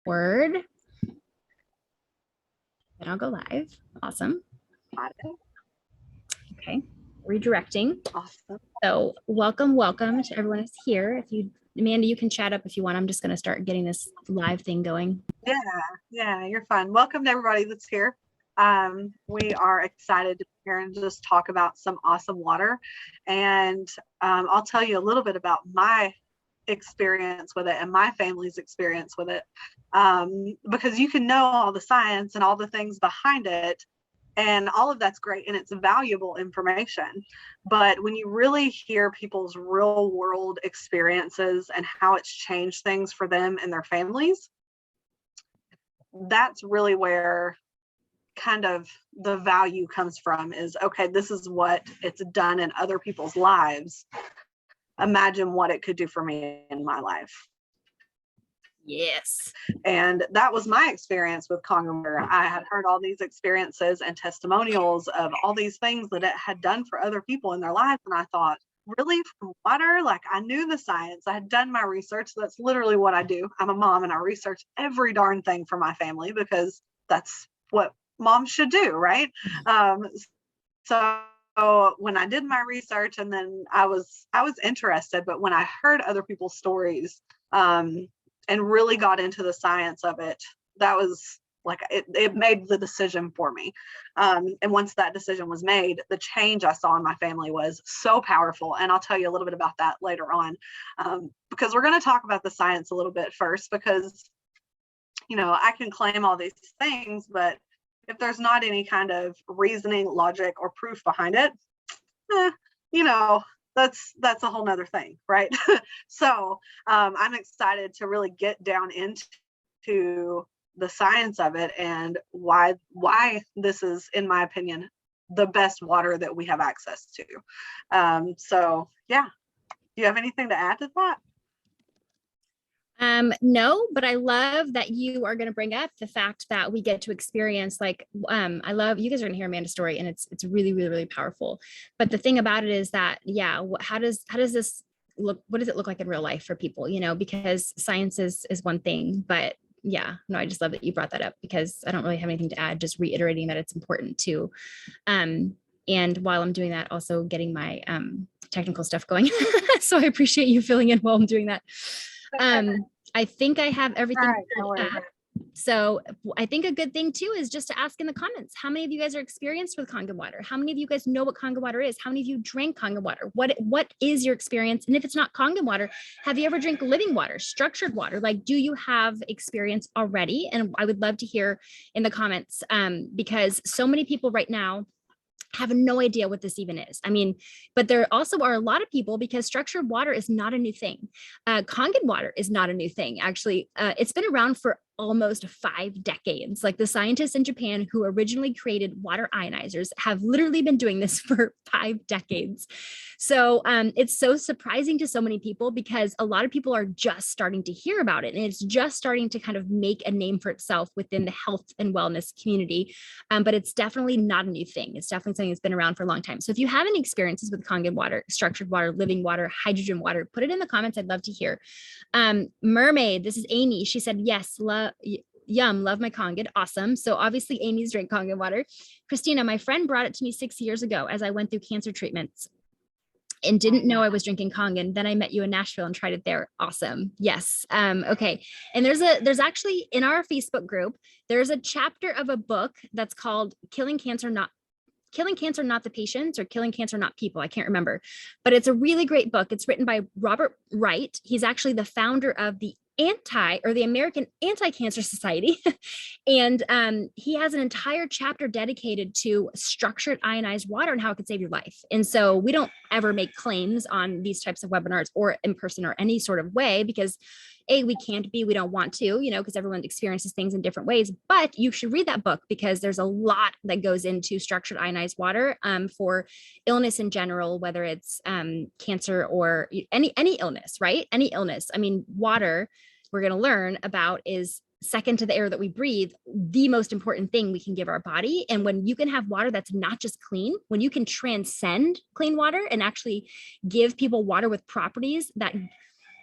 Word. Then I'll go live. Awesome. Okay. Redirecting. Awesome. So welcome to everyone who's here. If you, Amanda, you can chat up if you want. I'm just going to start getting this live thing going. Yeah, you're fine. Welcome to everybody that's here. We are excited to be here and just talk about some awesome water. And I'll tell you a little bit about my experience with it and my family's experience with it, because you can know all the science and all the things behind it, and all of that's great and it's valuable information. But when you really hear people's real world experiences and how it's changed things for them and their families, that's really where kind of the value comes from. Is okay, this is what it's done in other people's lives. Imagine what it could do for me in my life. Yes. And that was my experience with Kangen, where I had heard all these experiences and testimonials of all these things that it had done for other people in their lives. And I thought, really, from water? Like, I knew the science. I had done my research. That's literally what I do. I'm a mom and I research every darn thing for my family because that's what moms should do, right? So when I did my research, and then I was interested, but when I heard other people's stories, and really got into the science of it, that was like, it made the decision for me. And once that decision was made, the change I saw in my family was so powerful. And I'll tell you a little bit about that later on, because we're going to talk about the science a little bit first, because, you know, I can claim all these things, but if there's not any kind of reasoning, logic, or proof behind it, you know, that's a whole nother thing, right? So I'm excited to really get down into the science of it and why this is, in my opinion, the best water that we have access to. So yeah, do you have anything to add to that? No, but I love that you are going to bring up the fact that we get to experience, like, I love, you guys are going to hear Amanda's story, and it's really, really, really powerful. But the thing about it is that, yeah, how does this look? What does it look like in real life for people? You know, because science is one thing, but yeah, no, I just love that you brought that up, because I don't really have anything to add, just reiterating that it's important too. And while I'm doing that, also getting my technical stuff going. So I appreciate you filling in while I'm doing that. I think I have everything. So I think a good thing too is just to ask in the comments, how many of you guys are experienced with Kangen water? How many of you guys know what Kangen water is? How many of you drank Kangen water? What is your experience? And if it's not Kangen water, have you ever drank living water, structured water? Like, do you have experience already? And I would love to hear in the comments, because so many people right now have no idea what this even is. I mean, but there also are a lot of people, because structured water is not a new thing. Kangen water is not a new thing. Actually, it's been around for almost 5 decades. Like, the scientists in Japan who originally created water ionizers have literally been doing this for 5 decades. So it's so surprising to so many people, because a lot of people are just starting to hear about it, and it's just starting to kind of make a name for itself within the health and wellness community. But it's definitely not a new thing. It's definitely something that's been around for a long time. So if you have any experiences with Kangen water, structured water, living water, hydrogen water, put it in the comments. I'd love to hear. Mermaid, this is Amy. She said, yes, yum, love my Kangen. Awesome. So obviously Amy's drank Kangen water. Christina, my friend brought it to me 6 years ago as I went through cancer treatments and didn't know I was drinking Kangen. Then I met you in Nashville and tried it there. Awesome. Yes. Okay. And there's actually, in our Facebook group, there's a chapter of a book that's called Killing Cancer, Not the Patients, or Killing Cancer, Not People. I can't remember, but it's a really great book. It's written by Robert Wright. He's actually the founder of the American Anti-Cancer Society. And he has an entire chapter dedicated to structured ionized water and how it could save your life. And so we don't ever make claims on these types of webinars or in person or any sort of way, because A, we can't, B, we don't want to, you know, because everyone experiences things in different ways. But you should read that book, because there's a lot that goes into structured ionized water for illness in general, whether it's cancer or any illness, right? Any illness. I mean, water, we're going to learn about, is second to the air that we breathe, the most important thing we can give our body. And when you can have water that's not just clean, when you can transcend clean water and actually give people water with properties that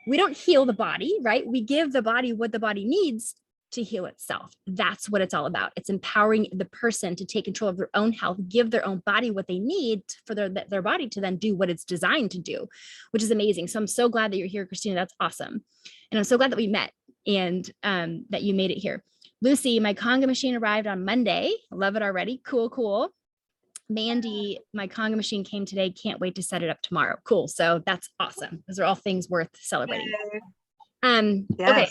we don't heal the body, right? We give the body what the body needs to heal itself. That's what it's all about. It's empowering the person to take control of their own health, give their own body what they need for their body to then do what it's designed to do, which is amazing. So I'm so glad that you're here, Christina. That's awesome. And I'm so glad that we met and that you made it here. Lucy, my Kangen machine arrived on Monday. I love it already. Cool, cool. Mandy, my Kangen machine came today. Can't wait to set it up tomorrow. Cool. So that's awesome. Those are all things worth celebrating. Yes. Okay.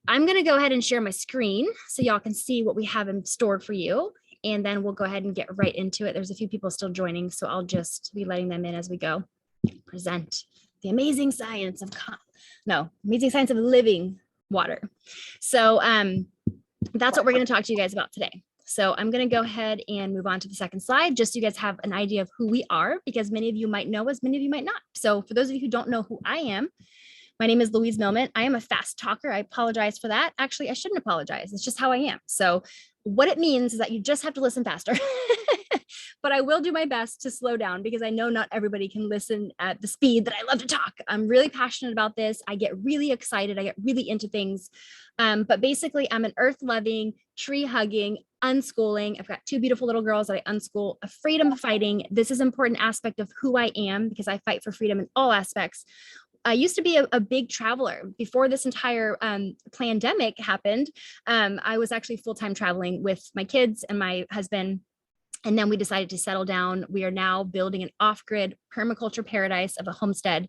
I'm going to go ahead and share my screen so y'all can see what we have in store for you. And then we'll go ahead and get right into it. There's a few people still joining, so I'll just be letting them in as we go. Present the amazing science of living water. So that's what we're going to talk to you guys about today. So I'm going to go ahead and move on to the second slide, just so you guys have an idea of who we are, because many of you might know us, many of you might not. So for those of you who don't know who I am, my name is Louise Milleman. I am a fast talker. I apologize for that. Actually, I shouldn't apologize. It's just how I am. So what it means is that you just have to listen faster. But I will do my best to slow down because I know not everybody can listen at the speed that I love to talk. I'm really passionate about this. I get really excited. I get really into things. But basically, I'm an earth-loving, tree-hugging, unschooling. I've got two beautiful little girls that I unschool, a freedom fighting. This is an important aspect of who I am because I fight for freedom in all aspects. I used to be a big traveler before this entire pandemic happened. I was actually full-time traveling with my kids and my husband. And then we decided to settle down. We are now building an off-grid permaculture paradise of a homestead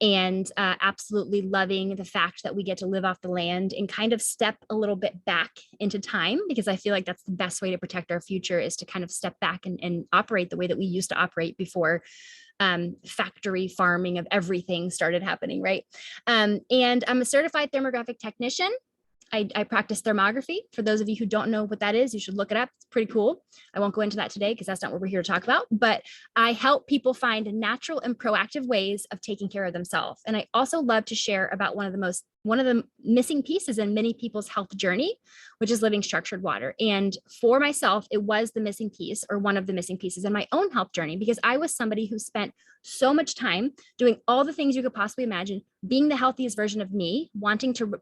and absolutely loving the fact that we get to live off the land and kind of step a little bit back into time, because I feel like that's the best way to protect our future, is to kind of step back and operate the way that we used to operate before factory farming of everything started happening, right? And I'm a certified thermographic technician. I practice thermography. For those of you who don't know what that is, you should look it up. It's pretty cool. I won't go into that today because that's not what we're here to talk about, but I help people find natural and proactive ways of taking care of themselves. And I also love to share about one of the missing pieces in many people's health journey, which is living structured water. And for myself, it was the missing piece, or one of the missing pieces in my own health journey, because I was somebody who spent so much time doing all the things you could possibly imagine, being the healthiest version of me, wanting to,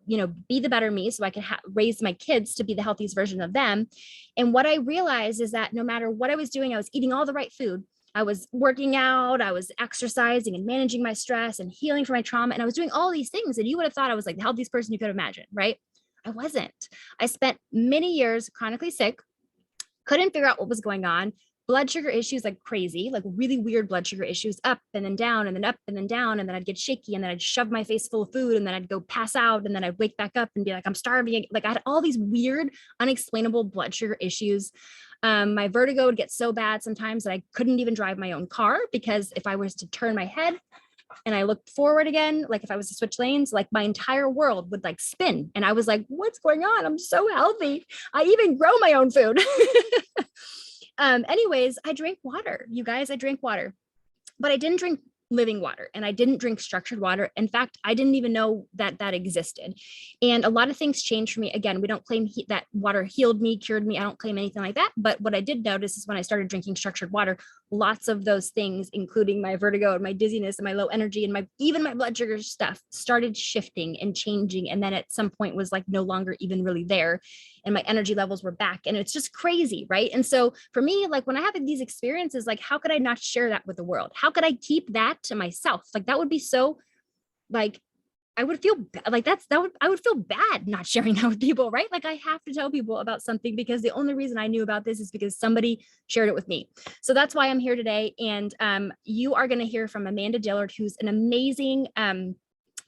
be the better me so I could raise my kids to be the healthiest version of them. And what I realized is that no matter what I was doing, I was eating all the right food. I was working out, I was exercising and managing my stress and healing from my trauma. And I was doing all these things. And you would have thought I was like the healthiest person you could imagine, right? I wasn't. I spent many years chronically sick, couldn't figure out what was going on. Blood sugar issues like crazy, like really weird blood sugar issues, up and then down and then up and then down. And then I'd get shaky and then I'd shove my face full of food and then I'd go pass out and then I'd wake back up and be like, I'm starving. Like I had all these weird, unexplainable blood sugar issues. My vertigo would get so bad sometimes that I couldn't even drive my own car, because if I was to turn my head and I looked forward again, like if I was to switch lanes, like my entire world would like spin. And I was like, what's going on? I'm so healthy. I even grow my own food. Anyways, I drank water, you guys. I drank water, but I didn't drink living water and I didn't drink structured water. In fact, I didn't even know that that existed. And a lot of things changed for me. Again, we don't claim that water healed me, cured me. I don't claim anything like that. But what I did notice is when I started drinking structured water, lots of those things, including my vertigo and my dizziness and my low energy and even my blood sugar stuff, started shifting and changing. And then at some point was like no longer even really there. And my energy levels were back. And it's just crazy, right? And so for me, like when I have these experiences, like how could I not share that with the world? How could I keep that to myself? Like that would be so, like, I would feel like I would feel bad not sharing that with people, right? Like I have to tell people about something because the only reason I knew about this is because somebody shared it with me. So that's why I'm here today. And you are going to hear from Amanda Dillard, who's an amazing,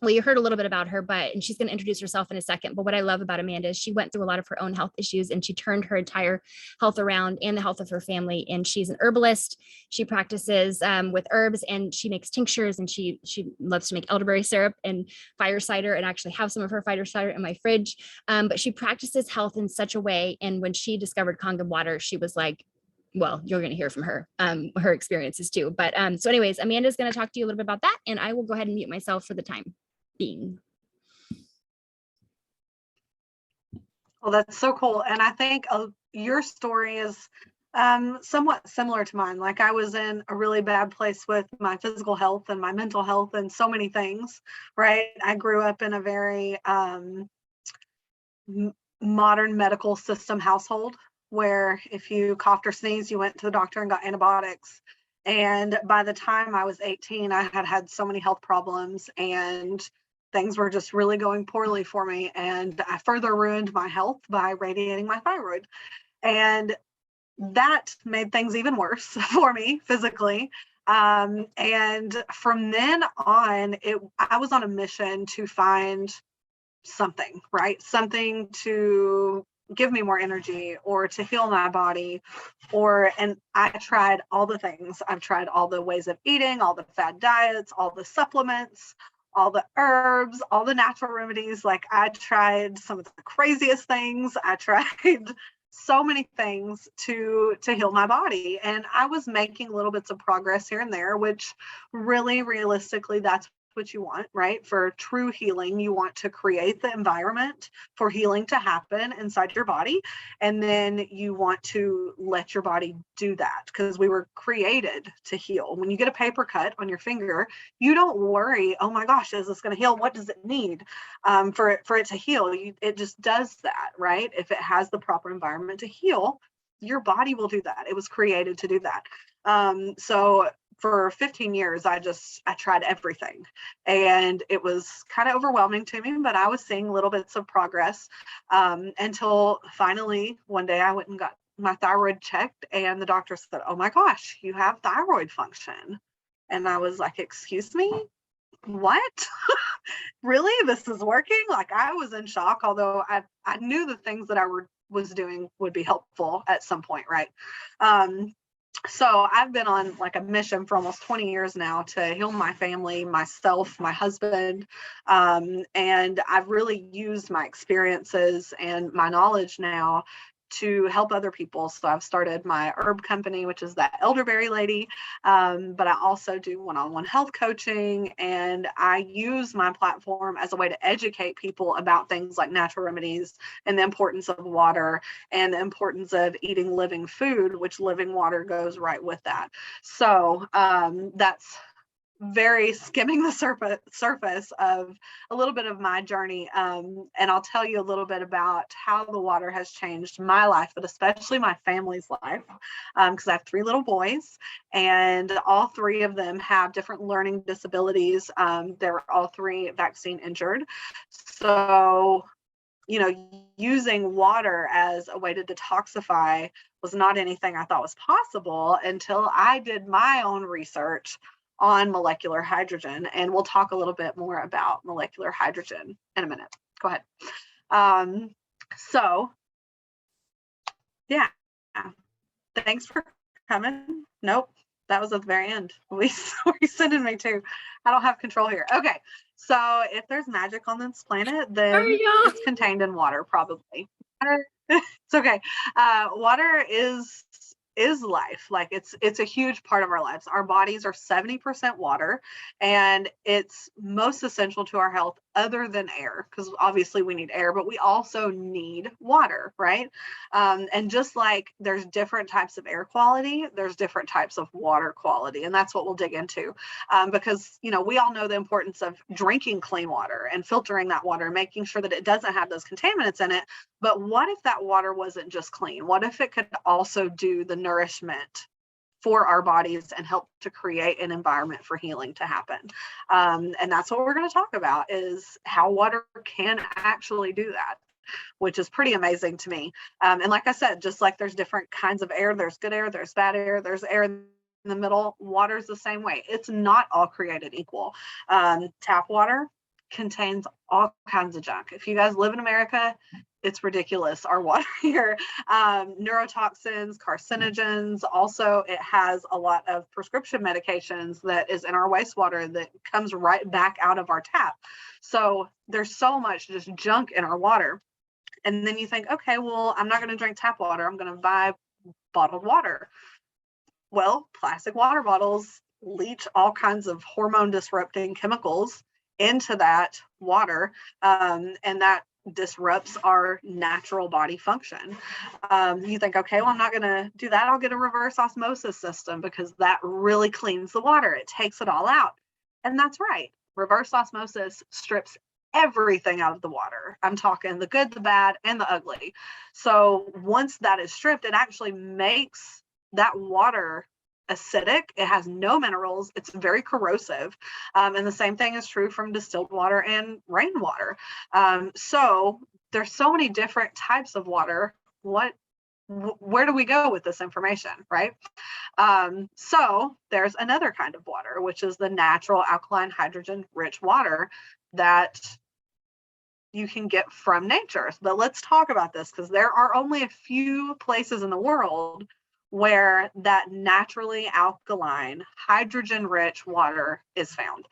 well, you heard a little bit about her, and she's going to introduce herself in a second. But what I love about Amanda is she went through a lot of her own health issues and she turned her entire health around and the health of her family. And she's an herbalist. She practices with herbs and she makes tinctures, and she loves to make elderberry syrup and fire cider, and actually have some of her fire cider in my fridge. But she practices health in such a way. And when she discovered Kangen water, she was like, well, you're going to hear from her, her experiences too. But so anyways, Amanda's going to talk to you a little bit about that. And I will go ahead and mute myself for the time being. Well, that's so cool. And I think your story is somewhat similar to mine. Like I was in a really bad place with my physical health and my mental health and so many things, right? I grew up in a very modern medical system household where if you coughed or sneezed, you went to the doctor and got antibiotics. And by the time I was 18, I had had so many health problems and things were just really going poorly for me. And I further ruined my health by radiating my thyroid. And that made things even worse for me physically. And from then on, I was on a mission to find something, right? Something to give me more energy or to heal my body and I tried all the things. I've tried all the ways of eating, all the fad diets, all the supplements, all the herbs, all the natural remedies. Like I tried some of the craziest things. I tried so many things to heal my body, and I was making little bits of progress here and there, which really realistically that's what you want, right? For true healing, you want to create the environment for healing to happen inside your body. And then you want to let your body do that because we were created to heal. When you get a paper cut on your finger, you don't worry, oh my gosh, is this going to heal? What does it need for it to heal? It just does that, right? If it has the proper environment to heal, your body will do that. It was created to do that. So for 15 years, I tried everything, and it was kind of overwhelming to me, but I was seeing little bits of progress until finally one day I went and got my thyroid checked, and the doctor said, oh my gosh, you have thyroid function. And I was like, excuse me, what? Really? This is working? Like I was in shock, although I knew the things that I was doing would be helpful at some point, right? So I've been on like a mission for almost 20 years now to heal my family, myself, my husband. And I've really used my experiences and my knowledge now to help other people. So I've started my herb company, which is that elderberry lady. But I also do one-on-one health coaching, and I use my platform as a way to educate people about things like natural remedies and the importance of water and the importance of eating living food, which living water goes right with that. So that's very skimming the surface of a little bit of my journey. And I'll tell you a little bit about how the water has changed my life, but especially my family's life, because I have 3 little boys, and all 3 of them have different learning disabilities. They're all 3 vaccine injured. So, using water as a way to detoxify was not anything I thought was possible until I did my own research on molecular hydrogen. And we'll talk a little bit more about molecular hydrogen in a minute. Go ahead. So yeah, thanks for coming. Nope, that was at the very end. Louise, where are you sending me to? I don't have control here. Okay, so if there's magic on this planet, then it's contained in water, probably. It's okay. Water is life. Like it's a huge part of our lives. Our bodies are 70% water, and it's most essential to our health other than air, because obviously we need air, but we also need water, right? And just like there's different types of air quality, there's different types of water quality, and that's what we'll dig into, because we all know the importance of drinking clean water and filtering that water, making sure that it doesn't have those contaminants in it. But what if that water wasn't just clean? What if it could also do the nourishment for our bodies and help to create an environment for healing to happen? And that's what we're going to talk about, is how water can actually do that, which is pretty amazing to me. And like I said, just like there's different kinds of air, there's good air, there's bad air, there's air in the middle, water's the same way. It's not all created equal. Tap water contains all kinds of junk. If you guys live in America, it's ridiculous, our water here. Neurotoxins, carcinogens. Also, it has a lot of prescription medications that is in our wastewater that comes right back out of our tap. So there's so much just junk in our water. And then you think, okay, well, I'm not going to drink tap water. I'm going to buy bottled water. Well, plastic water bottles leach all kinds of hormone disrupting chemicals into that water, and that disrupts our natural body function. You think, okay, well, I'm not going to do that. I'll get a reverse osmosis system because that really cleans the water. It takes it all out. And that's right. Reverse osmosis strips everything out of the water. I'm talking the good, the bad, and the ugly. So once that is stripped, it actually makes that water acidic. It has no minerals. It's very corrosive. And the same thing is true from distilled water and rainwater. So there's so many different types of water. Where do we go with this information, right? So there's another kind of water, which is the natural alkaline hydrogen rich water that you can get from nature. But let's talk about this, because there are only a few places in the world where that naturally alkaline hydrogen rich water is found.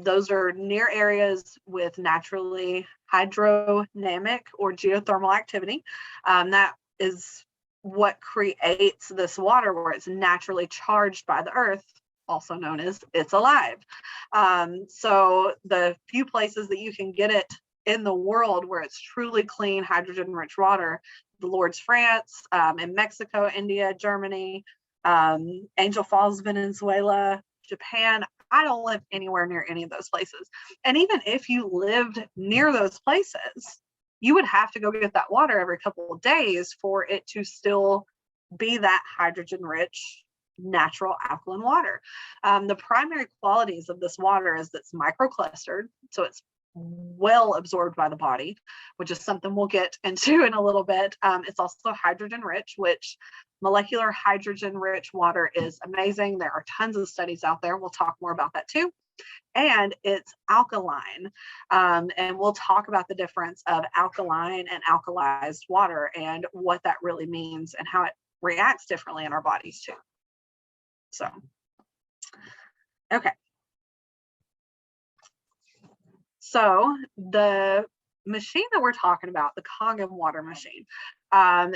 Those are near areas with naturally hydrodynamic or geothermal activity. That is what creates this water where it's naturally charged by the earth, also known as it's alive. So the few places that you can get it in the world where it's truly clean hydrogen rich water, the Lourdes, France, in Mexico, India, Germany, Angel Falls, Venezuela, Japan. I don't live anywhere near any of those places. And even if you lived near those places, you would have to go get that water every couple of days for it to still be that hydrogen rich natural alkaline water. The primary qualities of this water is that it's microclustered, so it's well absorbed by the body, which is something we'll get into in a little bit. It's also hydrogen rich, which molecular hydrogen rich water is amazing. There are tons of studies out there. We'll talk more about that too. And it's alkaline. And we'll talk about the difference of alkaline and alkalized water and what that really means and how it reacts differently in our bodies too. So, okay. So the machine that we're talking about, the Kangen water machine,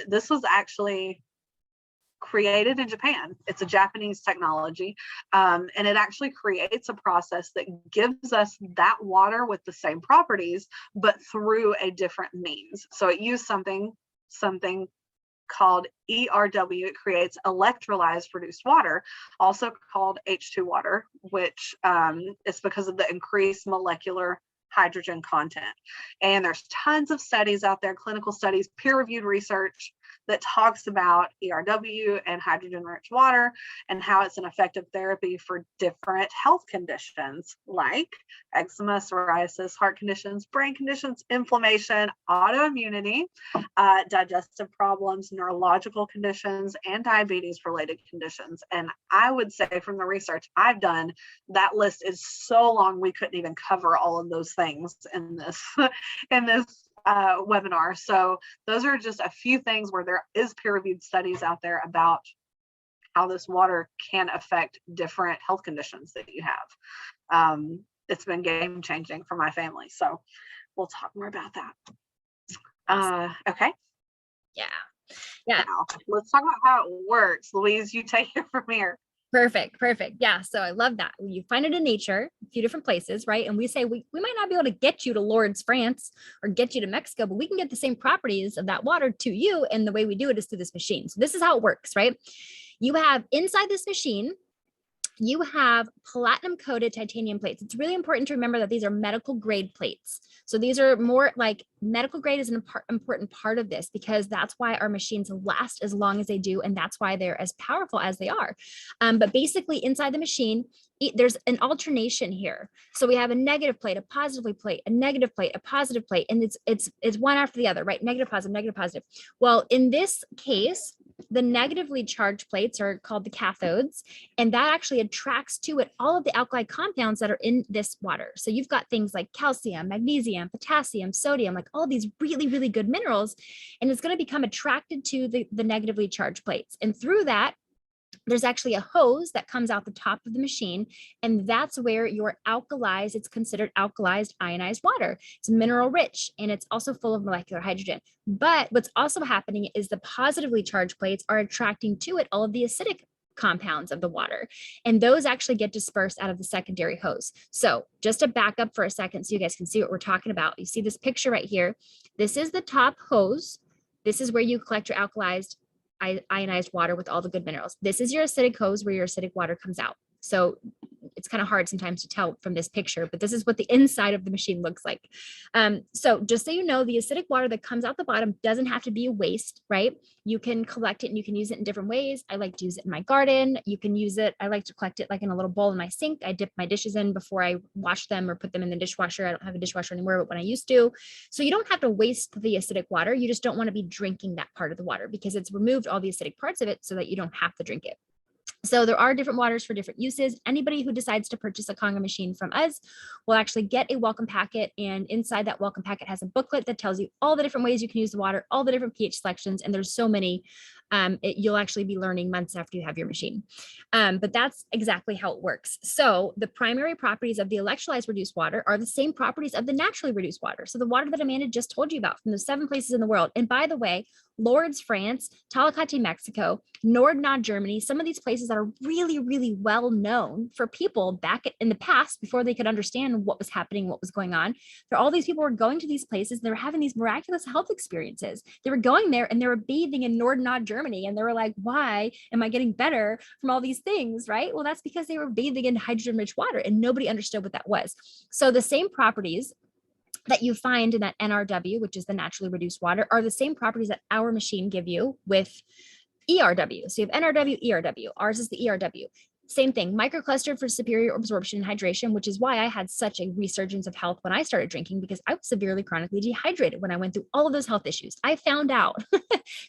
this was actually created in Japan. It's a Japanese technology, and it actually creates a process that gives us that water with the same properties, but through a different means. So it used something called ERW. It creates electrolyzed produced water, also called H2 water, which is because of the increased molecular hydrogen content. And there's tons of studies out there, clinical studies, peer-reviewed research that talks about ERW and hydrogen rich water and how it's an effective therapy for different health conditions like eczema, psoriasis, heart conditions, brain conditions, inflammation, autoimmunity, digestive problems, neurological conditions, and diabetes related conditions. And I would say from the research I've done, that list is so long we couldn't even cover all of those things in this webinar. So those are just a few things where there is peer-reviewed studies out there about how this water can affect different health conditions that you have. It's been game-changing for my family. So we'll talk more about that. Okay. Yeah. Now, let's talk about how it works. Louise, you take it from here. Perfect. Yeah. So I love that. You find it in nature, a few different places, right? And we say we might not be able to get you to Lourdes, France, or get you to Mexico, but we can get the same properties of that water to you. And the way we do it is through this machine. So this is how it works, right? You have inside this machine, you have platinum coated titanium plates. It's really important to remember that these are medical grade plates. So these are more like medical grade is an important part of this, because that's why our machines last as long as they do. And that's why they're as powerful as they are. But basically inside the machine, there's an alternation here. So we have a negative plate, a positive plate, a negative plate, a positive plate, and it's one after the other, right? Negative, positive, negative, positive. Well, in this case, the negatively charged plates are called the cathodes, and that actually attracts to it all of the alkali compounds that are in this water. So you've got things like calcium, magnesium, potassium, sodium, like all these really, really good minerals, and it's going to become attracted to the negatively charged plates. And through that, there's actually a hose that comes out the top of the machine, and that's where your alkalized, it's considered alkalized ionized water. It's mineral rich, and it's also full of molecular hydrogen. But what's also happening is the positively charged plates are attracting to it all of the acidic compounds of the water, and those actually get dispersed out of the secondary hose. So just to back up for a second so you guys can see what we're talking about. You see this picture right here. This is the top hose. This is where you collect your alkalized ionized water with all the good minerals. This is your acidic hose where your acidic water comes out. So it's kind of hard sometimes to tell from this picture, but this is what the inside of the machine looks like. So just so you know, the acidic water that comes out the bottom doesn't have to be a waste, right? You can collect it and you can use it in different ways. I like to use it in my garden. You can use it. I like to collect it like in a little bowl in my sink. I dip my dishes in before I wash them or put them in the dishwasher. I don't have a dishwasher anymore, but when I used to. So you don't have to waste the acidic water. You just don't want to be drinking that part of the water because it's removed all the acidic parts of it so that you don't have to drink it. So there are different waters for different uses. Anybody who decides to purchase a Kangen machine from us will actually get a welcome packet. And inside that welcome packet has a booklet that tells you all the different ways you can use the water, all the different pH selections. And there's so many, you'll actually be learning months after you have your machine. But that's exactly how it works. So the primary properties of the electrolyzed reduced water are the same properties of the naturally reduced water. So the water that Amanda just told you about from the 7 places in the world. And by the way, Lourdes, France, Talicate, Mexico, Nordnod, Germany, some of these places that are really, really well known for people back in the past before they could understand what was happening, what was going on. All these people were going to these places, they were having these miraculous health experiences. They were going there and they were bathing in Nordnod, Germany. And they were like, why am I getting better from all these things, right? Well, that's because they were bathing in hydrogen-rich water and nobody understood what that was. So the same properties that you find in that NRW, which is the naturally reduced water, are the same properties that our machine give you with ERW. So you have NRW, ERW. Ours is the ERW. Same thing, microclustered for superior absorption and hydration, which is why I had such a resurgence of health when I started drinking, because I was severely chronically dehydrated when I went through all of those health issues. I found out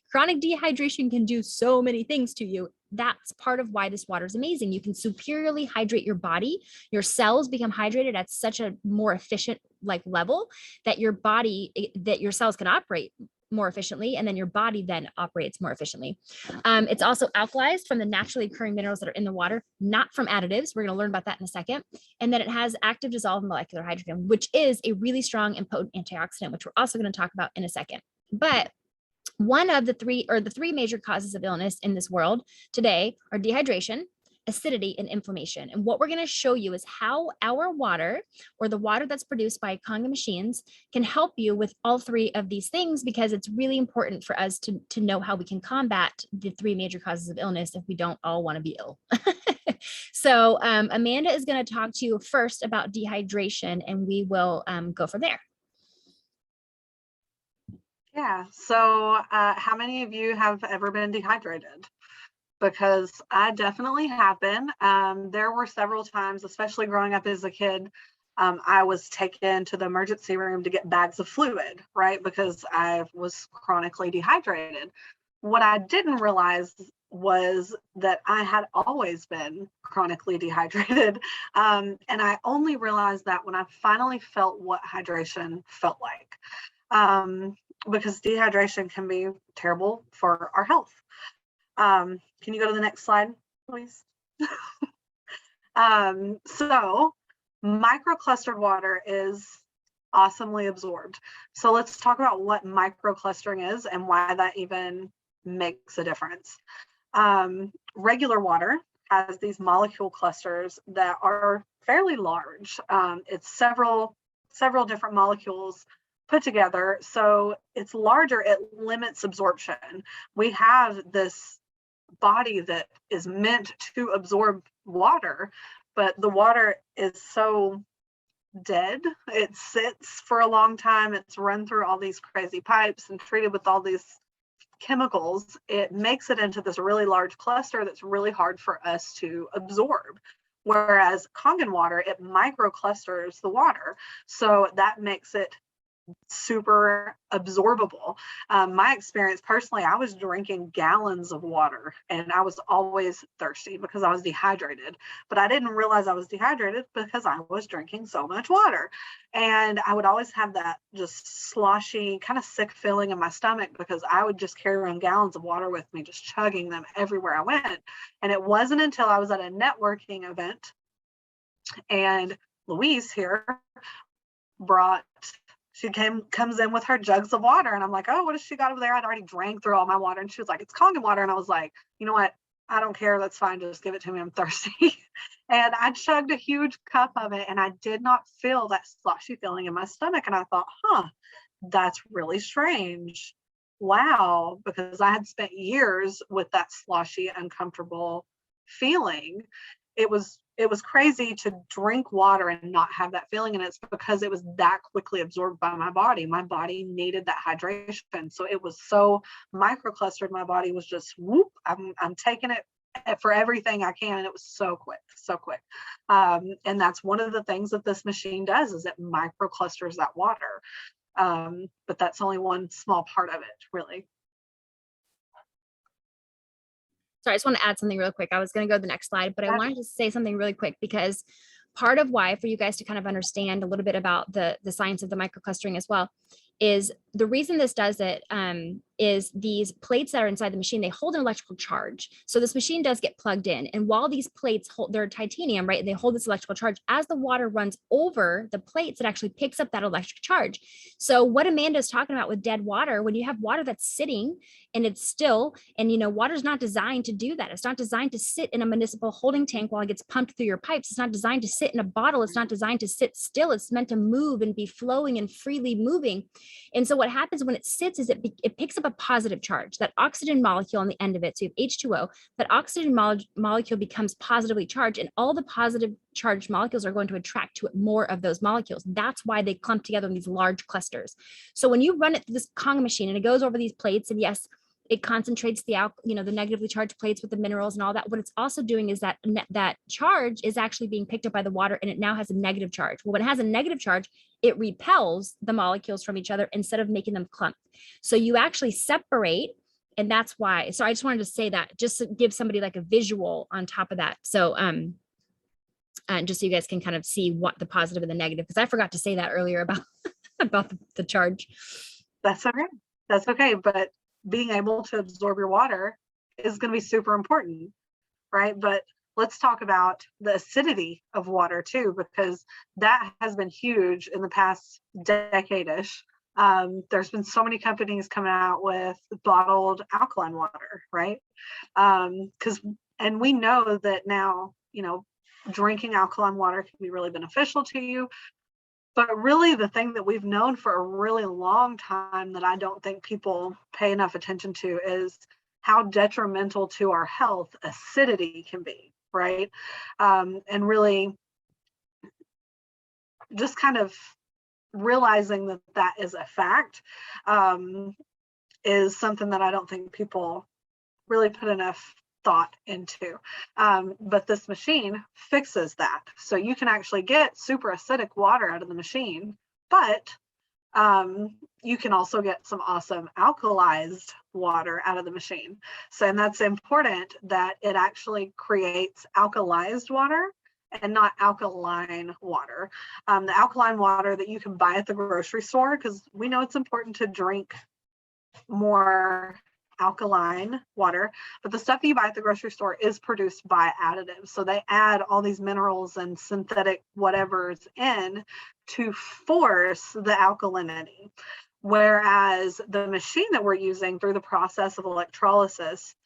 chronic dehydration can do so many things to you. That's part of why this water is amazing. You can superiorly hydrate your body. Your cells become hydrated at such a more efficient level that your cells can operate more efficiently, and then your body then operates more efficiently. It's also alkalized from the naturally occurring minerals that are in the water, not from additives. We're going to learn about that in a second. And then it has active dissolved molecular hydrogen, which is a really strong and potent antioxidant, which we're also going to talk about in a second. But one of the three major causes of illness in this world today are dehydration, acidity, and inflammation. And what we're going to show you is how our water, or the water that's produced by Kangen machines, can help you with all three of these things, because it's really important for us to know how we can combat the three major causes of illness if we don't all want to be ill. So Amanda is going to talk to you first about dehydration, and we will go from there. Yeah, so how many of you have ever been dehydrated? Because I definitely have been. There were several times, especially growing up as a kid, I was taken to the emergency room to get bags of fluid, right? Because I was chronically dehydrated. What I didn't realize was that I had always been chronically dehydrated. And I only realized that when I finally felt what hydration felt like. Because dehydration can be terrible for our health. Can you go to the next slide, please? So microclustered water is awesomely absorbed. So let's talk about what microclustering is and why that even makes a difference. Regular water has these molecule clusters that are fairly large. It's several different molecules put together. So it's larger, it limits absorption. We have this body that is meant to absorb water, but the water is so dead. It sits for a long time. It's run through all these crazy pipes and treated with all these chemicals. It makes it into this really large cluster that's really hard for us to absorb. Whereas Kangen water, it microclusters the water. So that makes it super absorbable. My experience personally, I was drinking gallons of water and I was always thirsty because I was dehydrated, but I didn't realize I was dehydrated because I was drinking so much water. And I would always have that just sloshy, kind of sick feeling in my stomach because I would just carry around gallons of water with me, just chugging them everywhere I went. And it wasn't until I was at a networking event and Louise here she comes in with her jugs of water, and I'm like, oh, what has she got over there? I'd already drank through all my water, and she was like, it's Kangen water. And I was like, you know what? I don't care. That's fine. Just give it to me. I'm thirsty. And I chugged a huge cup of it, and I did not feel that sloshy feeling in my stomach. And I thought, that's really strange. Wow. Because I had spent years with that sloshy, uncomfortable feeling. It was it was crazy to drink water and not have that feeling. And it's because it was that quickly absorbed by my body. My body needed that hydration. So it was so microclustered. My body was just whoop, I'm taking it for everything I can. And it was so quick, so quick. And that's one of the things that this machine does, is it microclusters that water. But that's only one small part of it, really. Sorry, I just want to add something real quick. I was going to go to the next slide, but I wanted to say something really quick, because part of why, for you guys to kind of understand a little bit about the science of the microclustering as well, is the reason this does it is these plates that are inside the machine, they hold an electrical charge. So this machine does get plugged in. And while these plates hold, they're titanium, right? They hold this electrical charge. As the water runs over the plates, it actually picks up that electric charge. So what Amanda's talking about with dead water, when you have water that's sitting and it's still, and water's not designed to do that. It's not designed to sit in a municipal holding tank while it gets pumped through your pipes. It's not designed to sit in a bottle. It's not designed to sit still. It's meant to move and be flowing and freely moving. And so what happens when it sits is it picks up a positive charge, that oxygen molecule on the end of it. So you have H2O, that oxygen molecule becomes positively charged, and all the positive charged molecules are going to attract to it more of those molecules. That's why they clump together in these large clusters. So when you run it through this Kangen machine and it goes over these plates, and yes, it concentrates the negatively charged plates with the minerals and all that. What it's also doing is that charge is actually being picked up by the water, and it now has a negative charge. Well, when it has a negative charge, it repels the molecules from each other instead of making them clump. So you actually separate, and that's why. So I just wanted to say that, just to give somebody like a visual on top of that. So just so you guys can kind of see what the positive and the negative, because I forgot to say that earlier about about the charge. That's okay. That's okay. But being able to absorb your water is going to be super important, right? But let's talk about the acidity of water too, because that has been huge in the past decade-ish. There's been so many companies coming out with bottled alkaline water, right? And we know that now, drinking alkaline water can be really beneficial to you. But really, the thing that we've known for a really long time that I don't think people pay enough attention to is how detrimental to our health acidity can be, right? And really just kind of realizing that that is a fact is something that I don't think people really put enough thought into. But this machine fixes that. So you can actually get super acidic water out of the machine, but you can also get some awesome alkalized water out of the machine. So, and that's important that it actually creates alkalized water and not alkaline water. The alkaline water that you can buy at the grocery store, because we know it's important to drink more alkaline water, but the stuff that you buy at the grocery store is produced by additives. So they add all these minerals and synthetic whatever's in to force the alkalinity. Whereas the machine that we're using through the process of electrolysis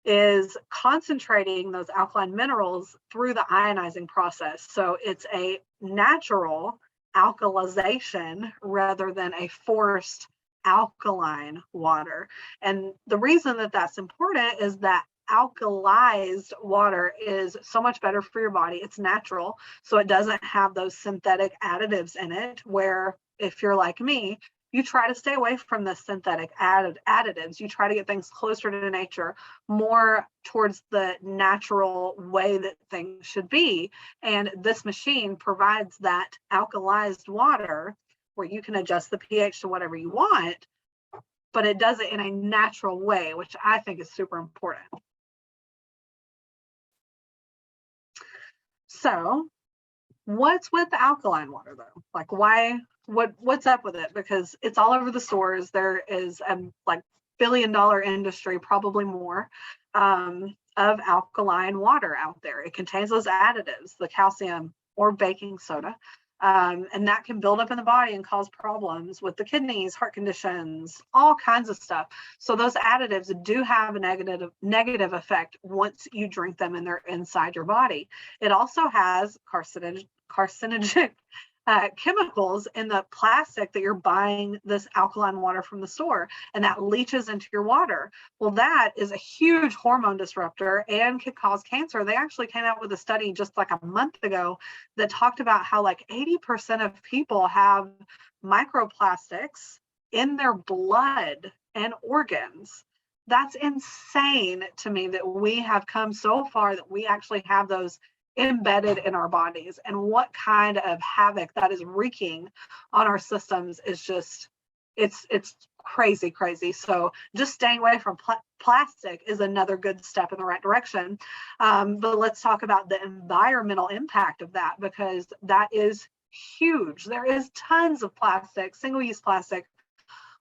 is concentrating those alkaline minerals through the ionizing process. So it's a natural alkalization rather than a forced alkaline water. And the reason that that's important is that alkalized water is so much better for your body. It's natural, so it doesn't have those synthetic additives in it, where if you're like me, you try to stay away from the synthetic additives. You try to get things closer to nature, more towards the natural way that things should be. And this machine provides that alkalized water where you can adjust the pH to whatever you want, but it does it in a natural way, which I think is super important. So what's with the alkaline water though? Like what's up with it? Because it's all over the stores. There is a like billion-dollar industry, probably more, of alkaline water out there. It contains those additives, the calcium or baking soda. And that can build up in the body and cause problems with the kidneys, heart conditions, all kinds of stuff. So those additives do have a negative effect once you drink them and they're inside your body. It also has carcinogenic chemicals in the plastic that you're buying this alkaline water from the store, and that leaches into your water. Well, that is a huge hormone disruptor and could cause cancer. They actually came out with a study just like a month ago that talked about how like 80% of people have microplastics in their blood and organs. That's insane to me that we have come so far that we actually have those embedded in our bodies, and what kind of havoc that is wreaking on our systems is just, it's crazy. So just staying away from plastic is another good step in the right direction. But let's talk about the environmental impact of that, because that is huge. There is tons of plastic, single-use plastic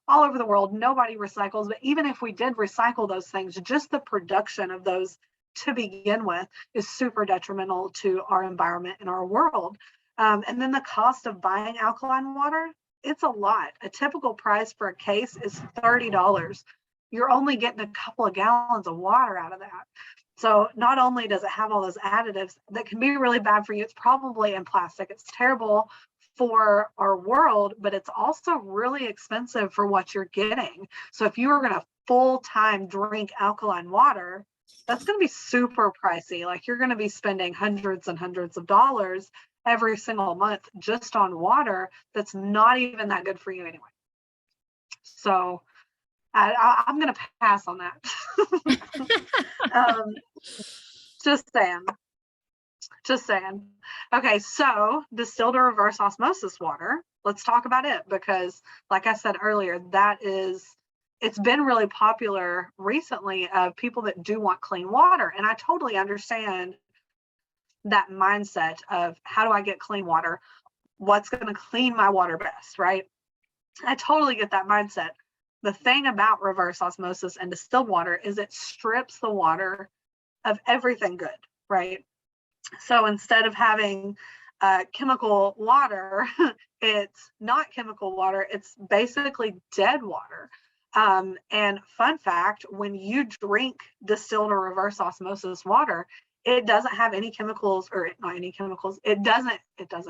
all over the world. Nobody recycles, but even if we did recycle those things, just the production of those to begin with is super detrimental to our environment and our world. And then the cost of buying alkaline water, it's a lot. A typical price for a case is $30. You're only getting a couple of gallons of water out of that. So not only does it have all those additives that can be really bad for you, it's probably in plastic. It's terrible for our world, but it's also really expensive for what you're getting. So if you were going to full-time drink alkaline water, that's going to be super pricey. Like you're going to be spending hundreds and hundreds of dollars every single month just on water that's not even that good for you anyway. So I'm going to pass on that. Just saying. Okay, so distilled or reverse osmosis water, let's talk about it, because like I said earlier, it's been really popular recently of people that do want clean water. And I totally understand that mindset of how do I get clean water? What's going to clean my water best, right? I totally get that mindset. The thing about reverse osmosis and distilled water is it strips the water of everything good, right? So instead of having chemical water, it's not chemical water, it's basically dead water. And fun fact, when you drink distilled or reverse osmosis water, it doesn't have any chemicals, or not any chemicals. It doesn't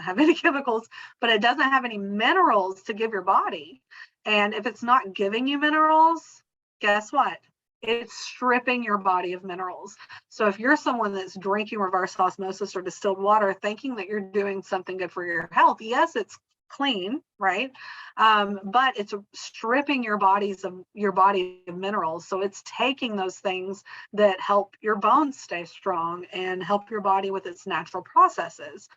have any chemicals, but it doesn't have any minerals to give your body. And if it's not giving you minerals, guess what? It's stripping your body of minerals. So if you're someone that's drinking reverse osmosis or distilled water, thinking that you're doing something good for your health, yes, it's clean, right? But it's stripping your body of minerals. So it's taking those things that help your bones stay strong and help your body with its natural processes.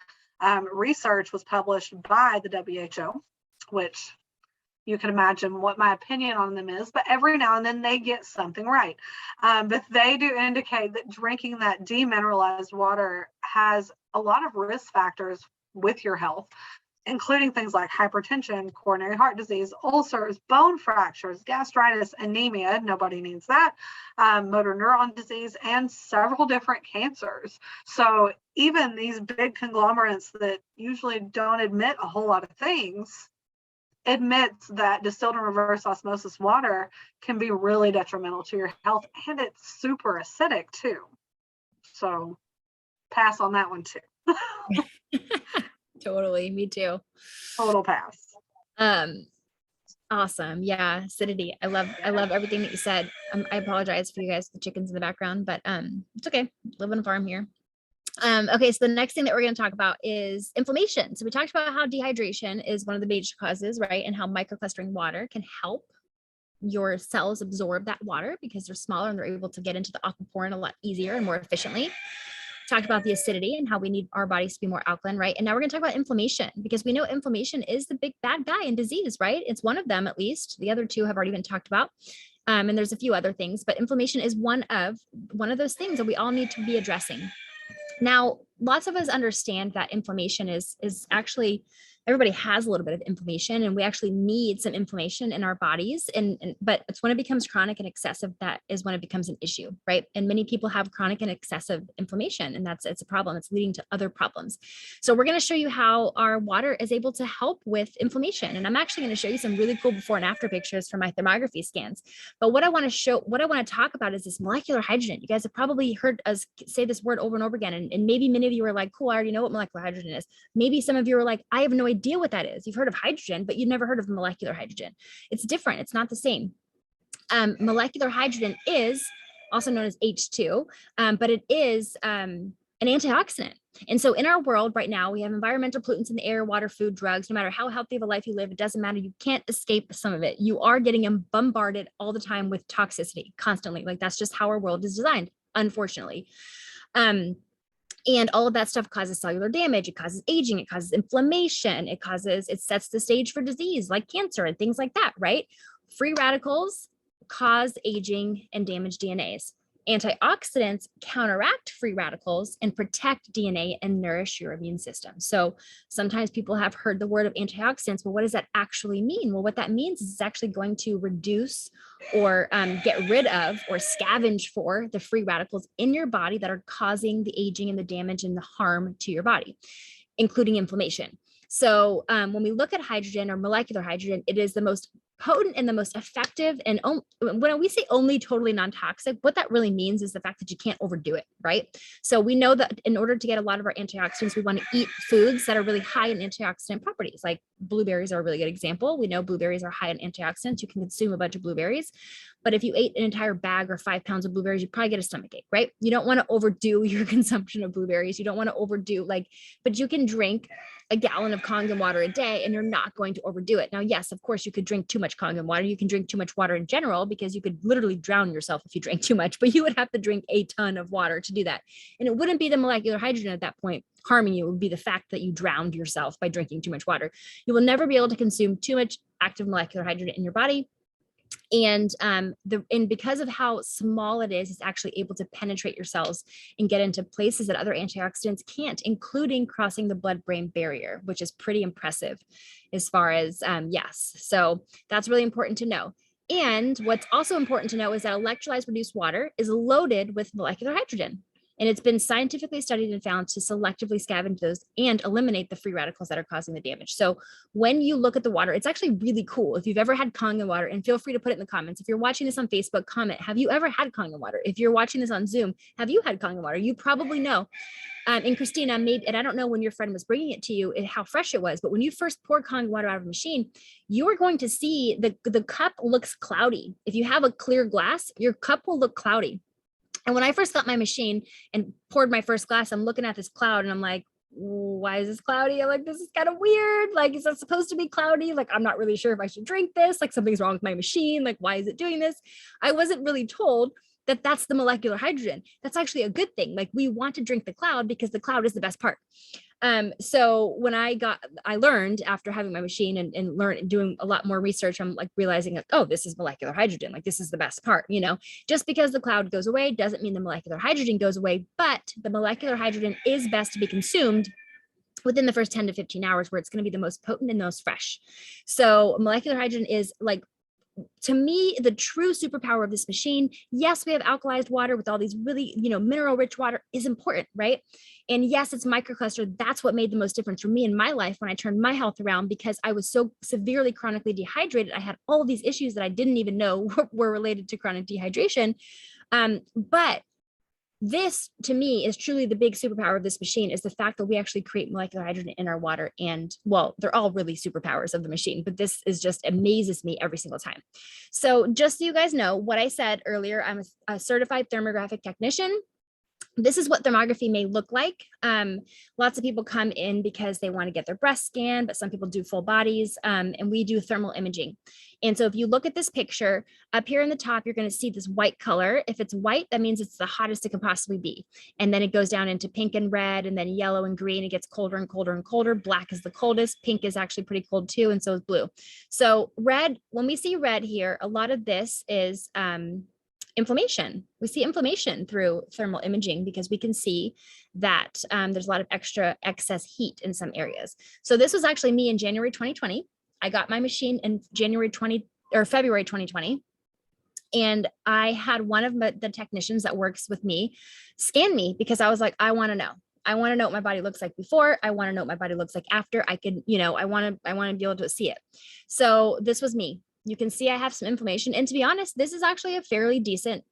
Research was published by the WHO, which you can imagine what my opinion on them is, but every now and then they get something right. But they do indicate that drinking that demineralized water has a lot of risk factors with your health, including things like hypertension, coronary heart disease, ulcers, bone fractures, gastritis, anemia, nobody needs that, motor neuron disease, and several different cancers. So even these big conglomerates that usually don't admit a whole lot of things admits that distilled and reverse osmosis water can be really detrimental to your health, and it's super acidic too. So pass on that one too. Totally, me too. Total pass. Awesome. Yeah, acidity. I love everything that you said. I apologize for you guys, the chickens in the background, but it's okay. Live on a farm here. Okay, so the next thing that we're going to talk about is inflammation. So we talked about how dehydration is one of the major causes, right? And how microclustering water can help your cells absorb that water because they're smaller and they're able to get into the aquaporin a lot easier and more efficiently. Talked about the acidity and how we need our bodies to be more alkaline, right? And now we're going to talk about inflammation, because we know inflammation is the big bad guy in disease, right? It's one of them, at least. The other two have already been talked about. And there's a few other things, but inflammation is one of those things that we all need to be addressing. Now, lots of us understand that inflammation is actually, everybody has a little bit of inflammation, and we actually need some inflammation in our bodies. But it's when it becomes chronic and excessive, that is when it becomes an issue, right? And many people have chronic and excessive inflammation, and it's a problem. It's leading to other problems. So we're going to show you how our water is able to help with inflammation. And I'm actually going to show you some really cool before and after pictures from my thermography scans. But what I want to talk about is this molecular hydrogen. You guys have probably heard us say this word over and over again. And maybe many of you are like, cool, I already know what molecular hydrogen is. Maybe some of you are like, I have no idea idea what that is. You've heard of hydrogen, but you've never heard of molecular hydrogen. It's different. It's not the same. Molecular hydrogen is also known as H2, but it is an antioxidant. And so in our world right now, we have environmental pollutants in the air, water, food, drugs. No matter how healthy of a life you live, it doesn't matter. You can't escape some of it. You are getting bombarded all the time with toxicity constantly. Like that's just how our world is designed, unfortunately. And all of that stuff causes cellular damage. It causes aging. It causes inflammation. It sets the stage for disease like cancer and things like that, right? Free radicals cause aging and damage DNAs. Antioxidants counteract free radicals and protect DNA and nourish your immune system. So sometimes people have heard the word of antioxidants. Well, what does that actually mean? Well, what that means is it's actually going to reduce or get rid of or scavenge for the free radicals in your body that are causing the aging and the damage and the harm to your body, including inflammation. So when we look at hydrogen or molecular hydrogen, it is the most potent and the most effective. And when we say only totally non-toxic, what that really means is the fact that you can't overdo it, right? So we know that in order to get a lot of our antioxidants, we want to eat foods that are really high in antioxidant properties. Like blueberries are a really good example. We know blueberries are high in antioxidants. You can consume a bunch of blueberries, but if you ate an entire bag or 5 pounds of blueberries, you'd probably get a stomach ache, right? You don't want to overdo your consumption of blueberries. You don't want to overdo but you can drink a gallon of Kangen water a day and you're not going to overdo it. Now, yes, of course, you could drink too much Kangen water. You can drink too much water in general because you could literally drown yourself if you drank too much, but you would have to drink a ton of water to do that. And it wouldn't be the molecular hydrogen at that point harming you. It would be the fact that you drowned yourself by drinking too much water. You will never be able to consume too much active molecular hydrogen in your body. And because of how small it is, it's actually able to penetrate your cells and get into places that other antioxidants can't, including crossing the blood-brain barrier, which is pretty impressive as far as, yes. So that's really important to know. And what's also important to know is that electrolyzed reduced water is loaded with molecular hydrogen. And it's been scientifically studied and found to selectively scavenge those and eliminate the free radicals that are causing the damage. So when you look at the water, it's actually really cool. If you've ever had Kangen water, and feel free to put it in the comments. If you're watching this on Facebook, comment, have you ever had Kangen water? If you're watching this on Zoom, have you had Kangen water? You probably know. And Christina, maybe, and I don't know when your friend was bringing it to you, how fresh it was, but when you first pour Kangen water out of a machine, you are going to see the cup looks cloudy. If you have a clear glass, your cup will look cloudy. And when I first got my machine and poured my first glass, I'm looking at this cloud and I'm like, why is this cloudy? I'm like, this is kind of weird. Like, is it supposed to be cloudy? Like, I'm not really sure if I should drink this. Like, something's wrong with my machine. Like, why is it doing this? I wasn't really told that that's the molecular hydrogen. That's actually a good thing. Like, we want to drink the cloud because the cloud is the best part. So when I learned after having my machine and doing a lot more research, I'm like realizing like, oh, this is molecular hydrogen. Like, this is the best part, just because the cloud goes away doesn't mean the molecular hydrogen goes away, but the molecular hydrogen is best to be consumed within the first 10 to 15 hours where it's going to be the most potent and most fresh. So molecular hydrogen is like, to me, the true superpower of this machine. Yes, we have alkalized water with all these really, mineral rich water is important, right? And yes, it's microcluster. That's what made the most difference for me in my life when I turned my health around, because I was so severely chronically dehydrated. I had all these issues that I didn't even know were related to chronic dehydration. But this, to me, is truly the big superpower of this machine, is the fact that we actually create molecular hydrogen in our water. And well, they're all really superpowers of the machine, but this is just amazes me every single time. So just so you guys know what I said earlier, I'm a certified thermographic technician. This is what thermography may look like. Lots of people come in because they want to get their breast scanned, but some people do full bodies, and we do thermal imaging. And so if you look at this picture up here in the top, you're going to see this white color. If it's white, that means it's the hottest it can possibly be. And then it goes down into pink and red, and then yellow and green. It gets colder and colder and colder. Black is the coldest. Pink is actually pretty cold too, and so is blue. So red, when we see red here, a lot of this is inflammation. We see inflammation through thermal imaging because we can see that there's a lot of excess heat in some areas. So this was actually me in January 2020. I got my machine in February 2020. And I had one of the technicians that works with me scan me because I was like, I want to know. I want to know what my body looks like before. I want to know what my body looks like after. I can, I want to be able to see it. So this was me. You can see I have some inflammation. And to be honest, this is actually a fairly decent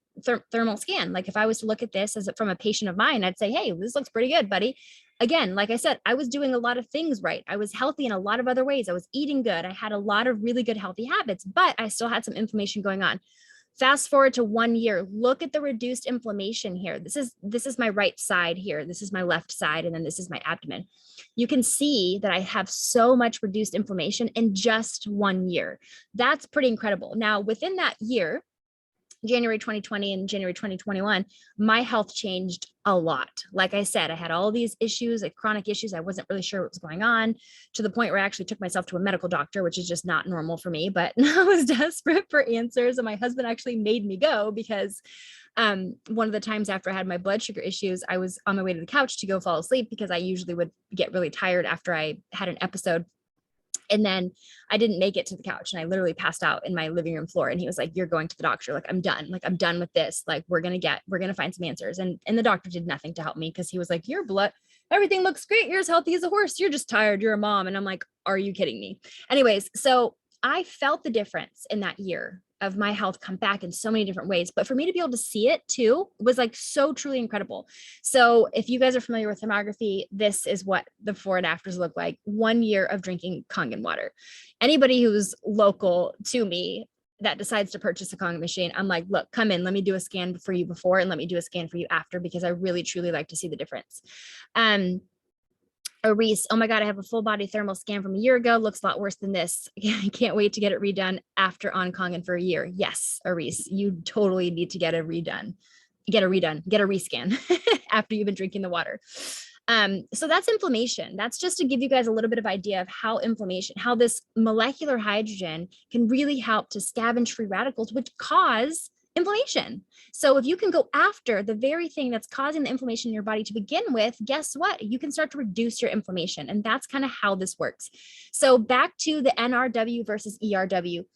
thermal scan. Like if I was to look at this from a patient of mine, I'd say, hey, this looks pretty good, buddy. again, like I said, I was doing a lot of things right. I was healthy in a lot of other ways. I was eating good. I had a lot of really good healthy habits, but I still had some inflammation going on. Fast forward to 1 year, look at the reduced inflammation here. This is my right side here. This is my left side. And then this is my abdomen. You can see that I have so much reduced inflammation in just 1 year. That's pretty incredible. Now, within that year, January 2020 and January 2021, my health changed a lot. Like I said, I had all these issues, like chronic issues. I wasn't really sure what was going on, to the point where I actually took myself to a medical doctor, which is just not normal for me, but I was desperate for answers. And my husband actually made me go because one of the times after I had my blood sugar issues, I was on my way to the couch to go fall asleep because I usually would get really tired after I had an episode. And then I didn't make it to the couch and I literally passed out in my living room floor. And he was like, "You're going to the doctor. Like, I'm done. Like, I'm done with this. Like, we're going to find some answers." And the doctor did nothing to help me because he was like, "Your blood, everything looks great. You're as healthy as a horse. You're just tired. You're a mom." And I'm like, "Are you kidding me?" Anyways, so I felt the difference in that year of my health come back in so many different ways. But for me to be able to see it too was like so truly incredible. So if you guys are familiar with thermography, this is what the before and afters look like. 1 year of drinking Kangen water. Anybody who's local to me that decides to purchase a Kangen machine, I'm like, "Look, come in, let me do a scan for you before and let me do a scan for you after," because I really truly like to see the difference. Reese, "Oh my God, I have a full body thermal scan from a year ago. Looks a lot worse than this. I can't wait to get it redone after on Kangen for a year." Yes, Reese, you totally need to get a rescan after you've been drinking the water. So that's inflammation. That's just to give you guys a little bit of idea of how this molecular hydrogen can really help to scavenge free radicals, which cause inflammation. So if you can go after the very thing that's causing the inflammation in your body to begin with, guess what? You can start to reduce your inflammation. And that's kind of how this works. So back to the NRW versus ERW.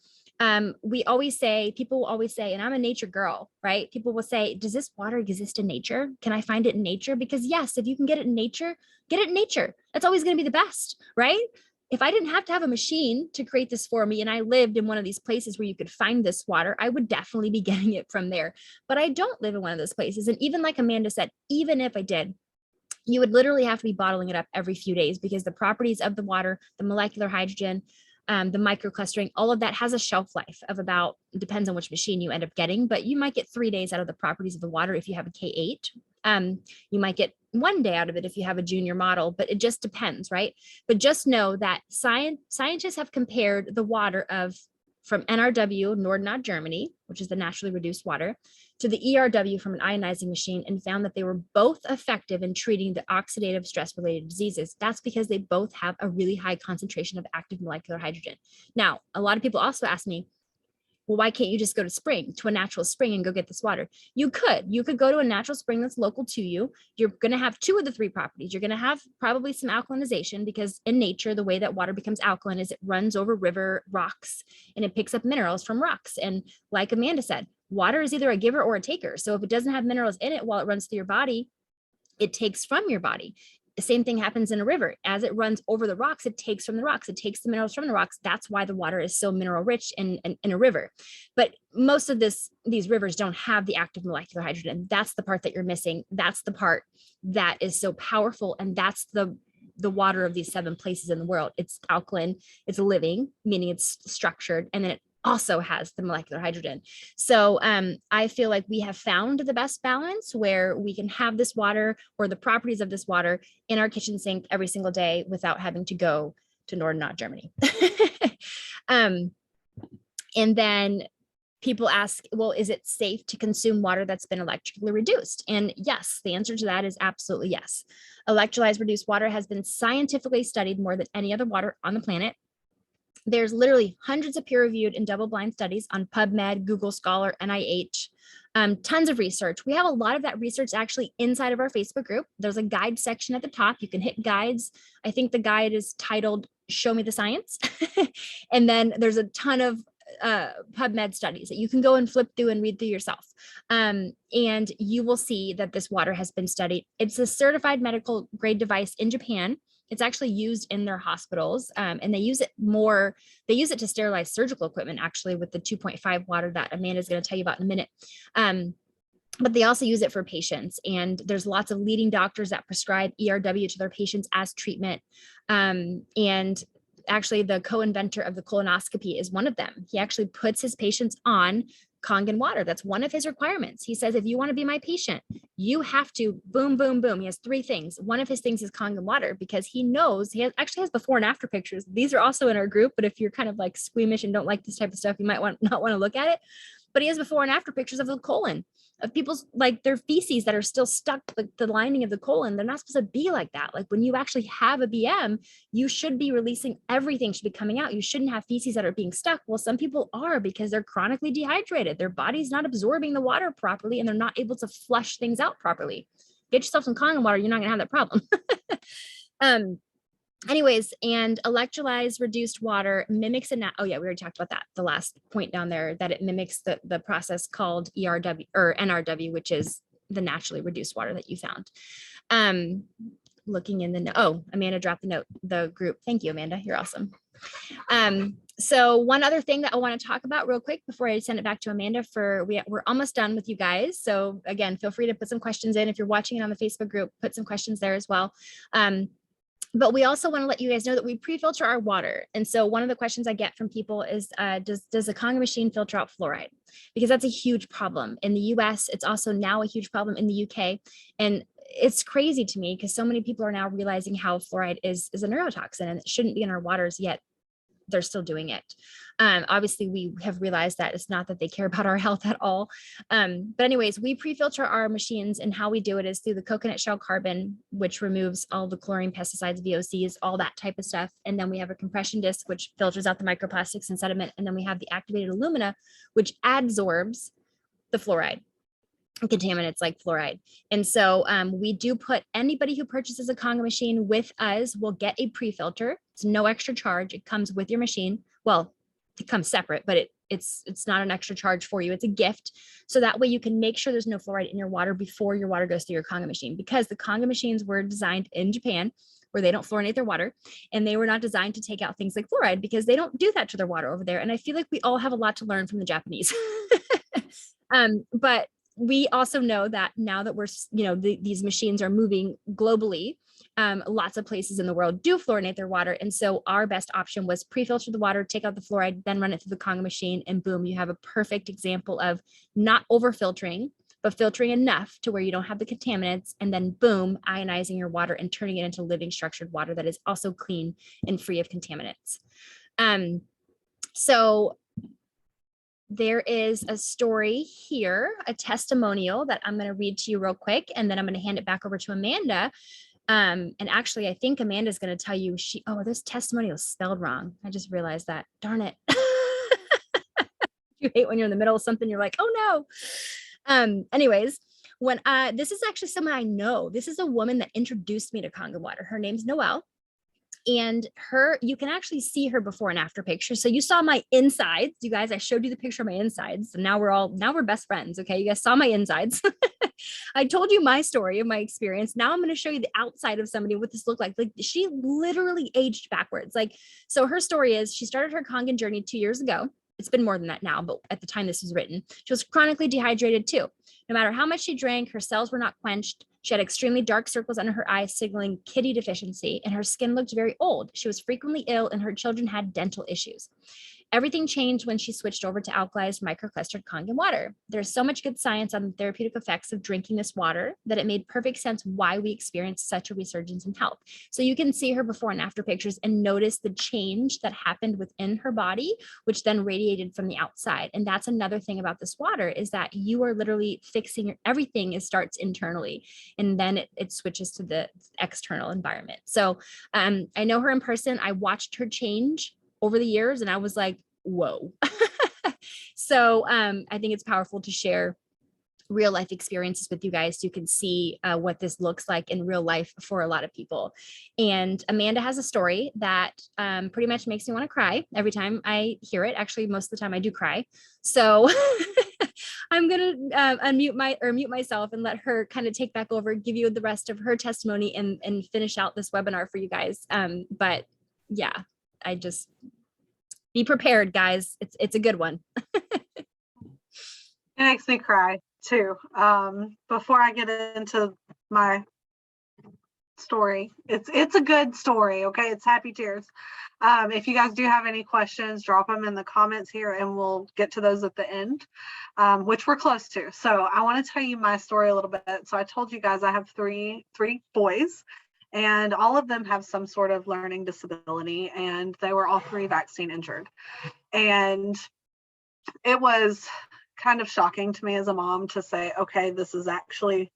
People always say, and I'm a nature girl, right? People will say, "Does this water exist in nature? Can I find it in nature?" Because yes, if you can get it in nature, get it in nature. That's always going to be the best, right? If I didn't have to have a machine to create this for me and I lived in one of these places where you could find this water, I would definitely be getting it from there. But I don't live in one of those places. And even like Amanda said, even if I did, you would literally have to be bottling it up every few days because the properties of the water, the molecular hydrogen, the microclustering, all of that has a shelf life of about, depends on which machine you end up getting, but you might get 3 days out of the properties of the water if you have a K8. You might get 1 day out of it if you have a junior model, but it just depends, right? But just know that scientists have compared the water from NRW, Nordnaut, Germany, which is the naturally reduced water, to the ERW from an ionizing machine and found that they were both effective in treating the oxidative stress-related diseases. That's because they both have a really high concentration of active molecular hydrogen. Now, a lot of people also ask me, "Well, why can't you just go to a natural spring and go get this water?" You could go to a natural spring that's local to you. You're going to have 2 of the 3 properties. You're going to have probably some alkalinization because in nature, the way that water becomes alkaline is it runs over river rocks and it picks up minerals from rocks. And like Amanda said, water is either a giver or a taker. So if it doesn't have minerals in it while it runs through your body, it takes from your body. The same thing happens in a river. As it runs over the rocks, it takes from the rocks. It takes the minerals from the rocks. That's why the water is so mineral rich in a river. But most of these rivers don't have the active molecular hydrogen. That's the part that you're missing. That's the part that is so powerful. And that's the water of these 7 places in the world. It's alkaline, it's living, meaning it's structured, and then it also has the molecular hydrogen. So I feel like we have found the best balance where we can have this water or the properties of this water in our kitchen sink every single day without having to go to Nordnaut, Germany. And then people ask, "Well, is it safe to consume water that's been electrically reduced?" And yes, the answer to that is absolutely yes. Electrolyzed reduced water has been scientifically studied more than any other water on the planet. There's literally hundreds of peer-reviewed and double-blind studies on PubMed, Google Scholar, NIH, tons of research. We have a lot of that research actually inside of our Facebook group. There's a guide section at the top. You can hit guides. I think the guide is titled "Show Me the Science." And then there's a ton of PubMed studies that you can go and flip through and read through yourself. And you will see that this water has been studied. It's a certified medical grade device in Japan. It's actually used in their hospitals, and they use it to sterilize surgical equipment, actually, with the 2.5 water that Amanda's going to tell you about in a minute. but they also use it for patients. And there's lots of leading doctors that prescribe ERW to their patients as treatment. And actually the co-inventor of the colonoscopy is one of them. He actually puts his patients on Kangen water. That's one of his requirements. He says, if you want to be my patient, you have to boom, boom, boom. He has 3 things. One of his things is Kangen water, because he knows actually has before and after pictures. These are also in our group, but if you're kind of like squeamish and don't like this type of stuff, you might not want to look at it. But he has before and after pictures of the colon, of people's like their feces that are still stuck, like the lining of the colon. They're not supposed to be like that. Like when you actually have a BM, you should be releasing, everything should be coming out. You shouldn't have feces that are being stuck. Well, some people are, because they're chronically dehydrated. Their body's not absorbing the water properly, and they're not able to flush things out properly. Get yourself some Kangen water. You're not gonna have that problem. Anyways, and electrolyzed reduced water mimics oh yeah, we already talked about that, the last point down there, that it mimics the process called ERW or NRW, which is the naturally reduced water that you found. Looking in the Amanda dropped the group. Thank you, Amanda. You're awesome. So one other thing that I want to talk about real quick before I send it back to Amanda, we're almost done with you guys. So again, feel free to put some questions in. If you're watching it on the Facebook group, put some questions there as well. But we also want to let you guys know that we pre-filter our water. And so one of the questions I get from people is, does a Kangen machine filter out fluoride? Because that's a huge problem in the US. It's also now a huge problem in the UK. And it's crazy to me because so many people are now realizing how fluoride is a neurotoxin and it shouldn't be in our waters, yet they're still doing it. Obviously, we have realized that it's not that they care about our health at all. But anyways, we pre-filter our machines, and how we do it is through the coconut shell carbon, which removes all the chlorine, pesticides, VOCs, all that type of stuff. And then we have a compression disc, which filters out the microplastics and sediment. And then we have the activated alumina, which adsorbs the fluoride, contaminants like fluoride. And so we do put, anybody who purchases a Kangen machine with us will get a pre-filter. It's no extra charge. It comes with your machine. Well, it comes separate, but it's not an extra charge for you. It's a gift. So that way you can make sure there's no fluoride in your water before your water goes through your Kangen machine, because the Kangen machines were designed in Japan, where they don't fluorinate their water, and they were not designed to take out things like fluoride, because they don't do that to their water over there. And I feel like we all have a lot to learn from the Japanese. But we also know that now that we're, these machines are moving globally, lots of places in the world do fluorinate their water. And so our best option was pre-filter the water, take out the fluoride, then run it through the Kangen machine, and boom, you have a perfect example of not over filtering, but filtering enough to where you don't have the contaminants, and then boom, ionizing your water and turning it into living structured water that is also clean and free of contaminants. So there is a story here, a testimonial that I'm going to read to you real quick, and then I'm going to hand it back over to Amanda. And actually, I think Amanda's going to tell you this testimonial is spelled wrong. I just realized that. Darn it. You hate when you're in the middle of something, you're like, oh no. Anyways, this is actually someone I know. This is a woman that introduced me to Kangen water. Her name's Noelle. And you can actually see her before and after pictures. So you saw my insides, you guys. I showed you the picture of my insides. And now we're best friends. Okay. You guys saw my insides. I told you my story of my experience. Now I'm going to show you the outside of somebody, what this looked like. Like, she literally aged backwards. So her story is, she started her Kangen journey 2 years ago. It's been more than that now, but at the time this was written, she was chronically dehydrated too. No matter how much she drank, her cells were not quenched. She had extremely dark circles under her eyes, signaling kidney deficiency, and her skin looked very old. She was frequently ill, and her children had dental issues. Everything changed when she switched over to alkalized microclustered Kangen water. There's so much good science on the therapeutic effects of drinking this water that it made perfect sense why we experienced such a resurgence in health. So you can see her before and after pictures and notice the change that happened within her body, which then radiated from the outside. And that's another thing about this water, is that you are literally fixing everything. It starts internally, and then it switches to the external environment. So I know her in person. I watched her change over the years, and I was like, whoa. So I think it's powerful to share real life experiences with you guys, so you can see what this looks like in real life for a lot of people. And Amanda has a story that pretty much makes me want to cry every time I hear it. Actually, most of the time I do cry. So I'm going to mute myself and let her kind of take back over, give you the rest of her testimony, and finish out this webinar for you guys. But yeah, be prepared, guys. It's a good one. makes me cry too. Before I get into my story, it's a good story. Okay, it's happy tears. If you guys do have any questions, drop them in the comments here and we'll get to those at the end, which we're close to. So I want to tell you my story a little bit. So I told you guys I have three boys, and all of them have some sort of learning disability, and they were all three vaccine injured. And it was kind of shocking to me as a mom to say, okay, this is actually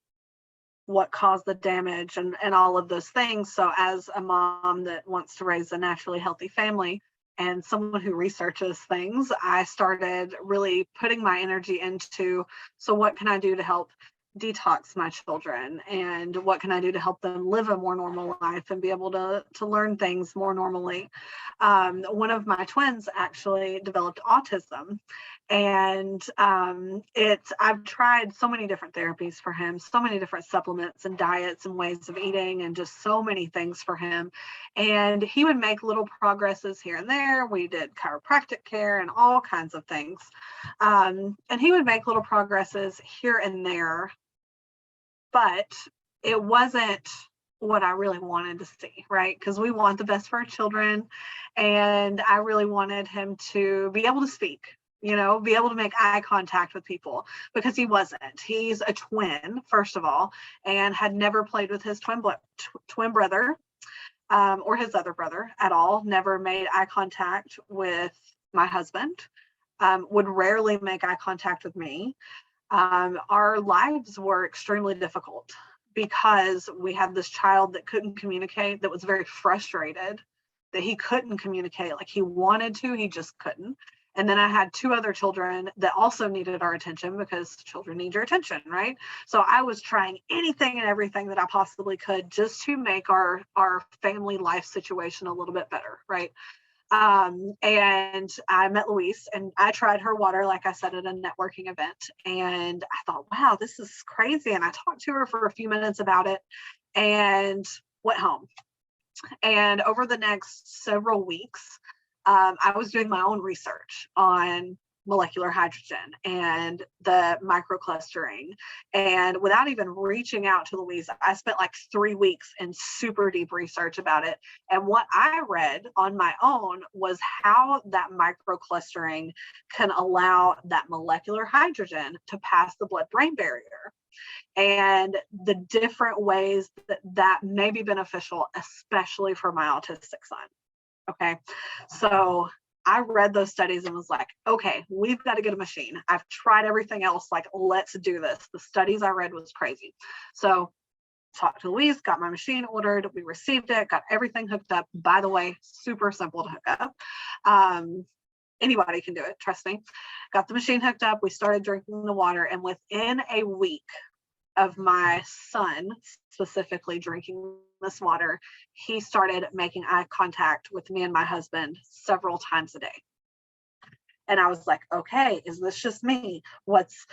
what caused the damage and all of those things. So as a mom that wants to raise a naturally healthy family and someone who researches things, I started really putting my energy into, so what can I do to help detox my children, and what can I do to help them live a more normal life and be able to learn things more normally. One of my twins actually developed autism, and I've tried so many different therapies for him, so many different supplements and diets and ways of eating, and just so many things for him. And he would make little progresses here and there. We did chiropractic care and all kinds of things, and he would make little progresses here and there, but it wasn't what I really wanted to see, right? Because we want the best for our children, and I really wanted him to be able to speak, be able to make eye contact with people, because he wasn't. He's a twin, first of all, and had never played with his twin brother or his other brother at all, never made eye contact with my husband, would rarely make eye contact with me. Our lives were extremely difficult because we had this child that couldn't communicate, that was very frustrated that he couldn't communicate like he wanted to, he just couldn't. And then I had two other children that also needed our attention, because children need your attention, right? So I was trying anything and everything that I possibly could just to make our family life situation a little bit better, right? And I met Louise, and I tried her water, like I said, at a networking event. And I thought, wow, this is crazy. And I talked to her for a few minutes about it and went home. And over the next several weeks, I was doing my own research on molecular hydrogen and the microclustering. And without even reaching out to Louise, I spent like 3 weeks in super deep research about it. And what I read on my own was how that microclustering can allow that molecular hydrogen to pass the blood-brain barrier, and the different ways that may be beneficial, especially for my autistic son. Okay, so I read those studies and was like, okay, we've got to get a machine. I've tried everything else. Like, let's do this. The studies I read was crazy. So talked to Louise, got my machine ordered. We received it, got everything hooked up. By the way, super simple to hook up. Anybody can do it. Trust me. Got the machine hooked up. We started drinking the water. And within a week of my son specifically drinking this water, he started making eye contact with me and my husband several times a day. And I was like, okay, is this just me? Let's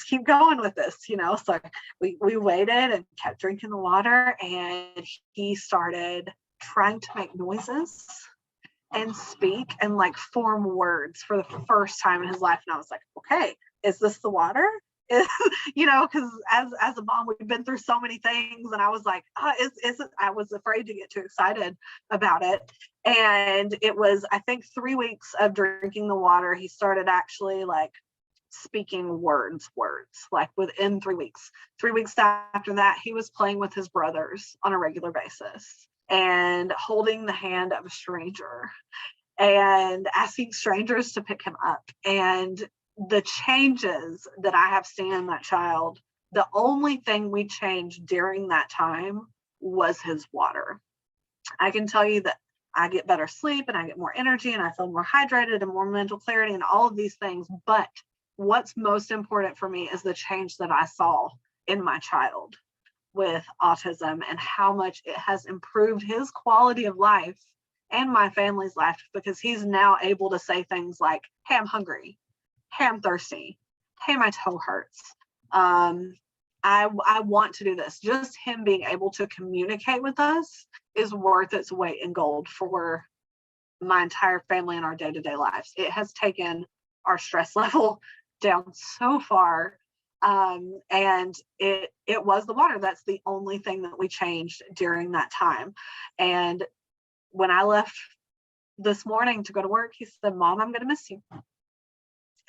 keep going with this, So we waited and kept drinking the water, and he started trying to make noises and speak and like form words for the first time in his life. And I was like, okay, is this the water? Because as a mom, we've been through so many things, and I was like, I was afraid to get too excited about it. And it was, I think, 3 weeks of drinking the water, he started actually like speaking words, like within 3 weeks. 3 weeks after that, he was playing with his brothers on a regular basis and holding the hand of a stranger and asking strangers to pick him up. And the changes that I have seen in that child, the only thing we changed during that time was his water. I can tell you that I get better sleep, and I get more energy, and I feel more hydrated and more mental clarity and all of these things. But what's most important for me is the change that I saw in my child with autism, and how much it has improved his quality of life and my family's life, because he's now able to say things like, hey, I'm hungry. Hey, I'm thirsty. Hey, my toe hurts. I want to do this. Just him being able to communicate with us is worth its weight in gold for my entire family and our day-to-day lives. It has taken our stress level down so far. And it was the water. That's the only thing that we changed during that time. And when I left this morning to go to work, he said, Mom, I'm going to miss you.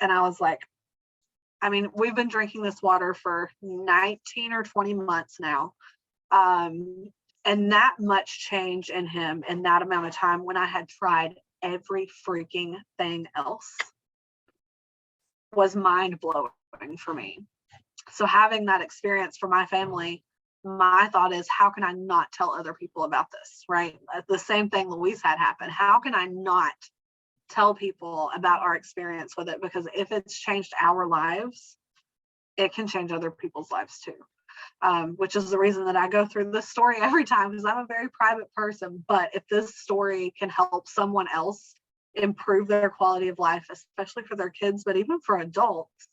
And I was like, I mean, we've been drinking this water for 19 or 20 months now. And that much change in him in that amount of time when I had tried every freaking thing else was mind blowing for me. So having that experience for my family, my thought is, how can I not tell other people about this, right? The same thing Louise had happen. How can I not tell people about our experience with it? Because if it's changed our lives, it can change other people's lives too. Which is the reason that I go through this story every time, because I'm a very private person. But if this story can help someone else improve their quality of life, especially for their kids, but even for adults,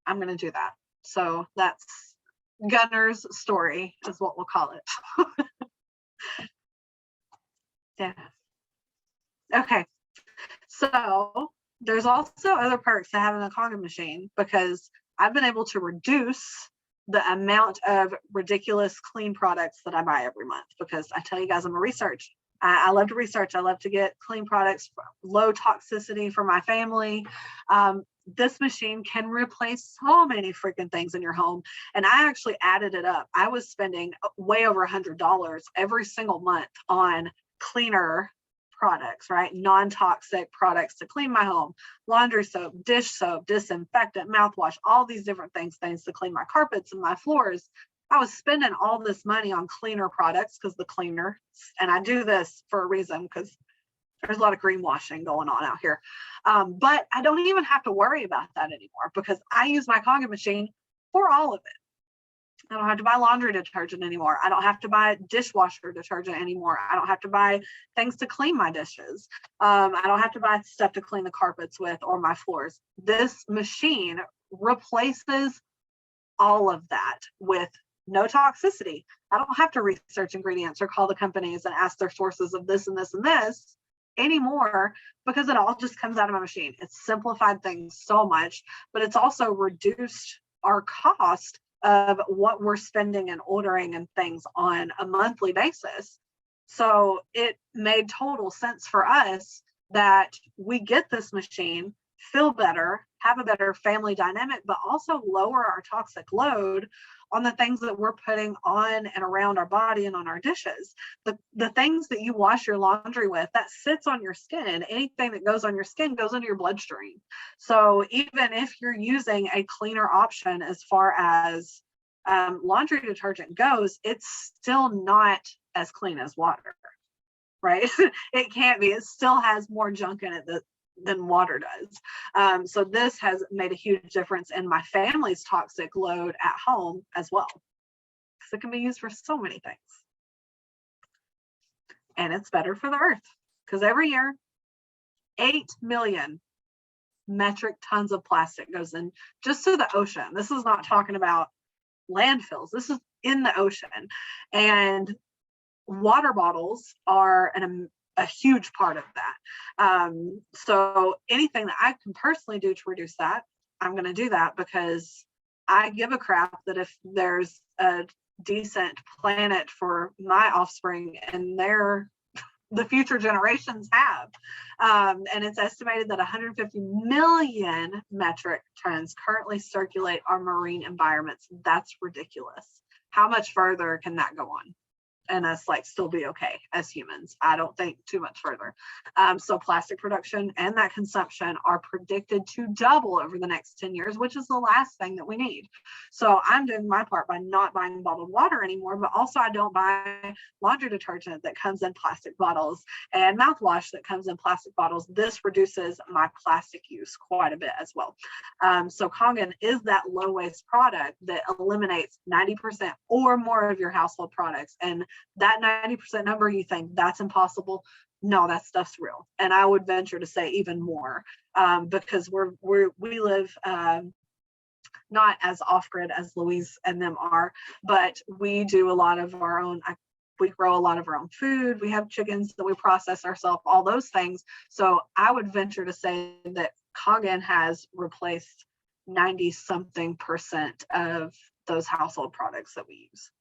I'm going to do that. So that's Gunner's story, is what we'll call it. Yeah. Okay. So there's also other perks to having a Kangen machine, because I've been able to reduce the amount of ridiculous clean products that I buy every month, because I tell you guys, I'm a research. I love to research. I love to get clean products, low toxicity for my family. This machine can replace so many freaking things in your home. And I actually added it up. I was spending way over $100 every single month on cleaner products, right? Non-toxic products to clean my home, laundry soap, dish soap, disinfectant, mouthwash, all these different things to clean my carpets and my floors. I was spending all this money on cleaner products because the cleaner, and I do this for a reason, because there's a lot of greenwashing going on out here. But I don't even have to worry about that anymore, because I use my Kangen machine for all of it. I don't have to buy laundry detergent anymore. I don't have to buy dishwasher detergent anymore. I don't have to buy things to clean my dishes. I don't have to buy stuff to clean the carpets with or my floors. This machine replaces all of that with no toxicity. I don't have to research ingredients or call the companies and ask their sources of this and this and this anymore, because it all just comes out of my machine. It's simplified things so much, but it's also reduced our cost of what we're spending and ordering and things on a monthly basis. So it made total sense for us that we get this machine, feel better, have a better family dynamic, but also lower our toxic load on the things that we're putting on and around our body and on our dishes. The things that you wash your laundry with, that sits on your skin. Anything that goes on your skin goes into your bloodstream. So even if you're using a cleaner option as far as laundry detergent goes, it's still not as clean as water, right? It can't be. It still has more junk in it than water does. So this has made a huge difference in my family's toxic load at home as well, because it can be used for so many things. And it's better for the earth, because every year 8 million metric tons of plastic goes in just to the ocean. This is not talking about landfills. This is in the ocean. And water bottles are a huge part of that. So anything that I can personally do to reduce that, I'm going to do that, because I give a crap that if there's a decent planet for my offspring and the future generations have. And it's estimated that 150 million metric tons currently circulate our marine environments. That's ridiculous. How much further can that go on? And us still be okay as humans? I don't think too much further. So plastic production and that consumption are predicted to double over the next 10 years, which is the last thing that we need. So I'm doing my part by not buying bottled water anymore, but also I don't buy laundry detergent that comes in plastic bottles and mouthwash that comes in plastic bottles. This reduces my plastic use quite a bit as well. So Kangen is that low waste product that eliminates 90% or more of your household products. And that 90% number, you think that's impossible? No, that stuff's real. And I would venture to say even more, because we live not as off-grid as Louise and them are, but we do a lot of our own, we grow a lot of our own food. We have chickens that we process ourselves, all those things. So I would venture to say that Kangen has replaced 90-something% of those household products that we use.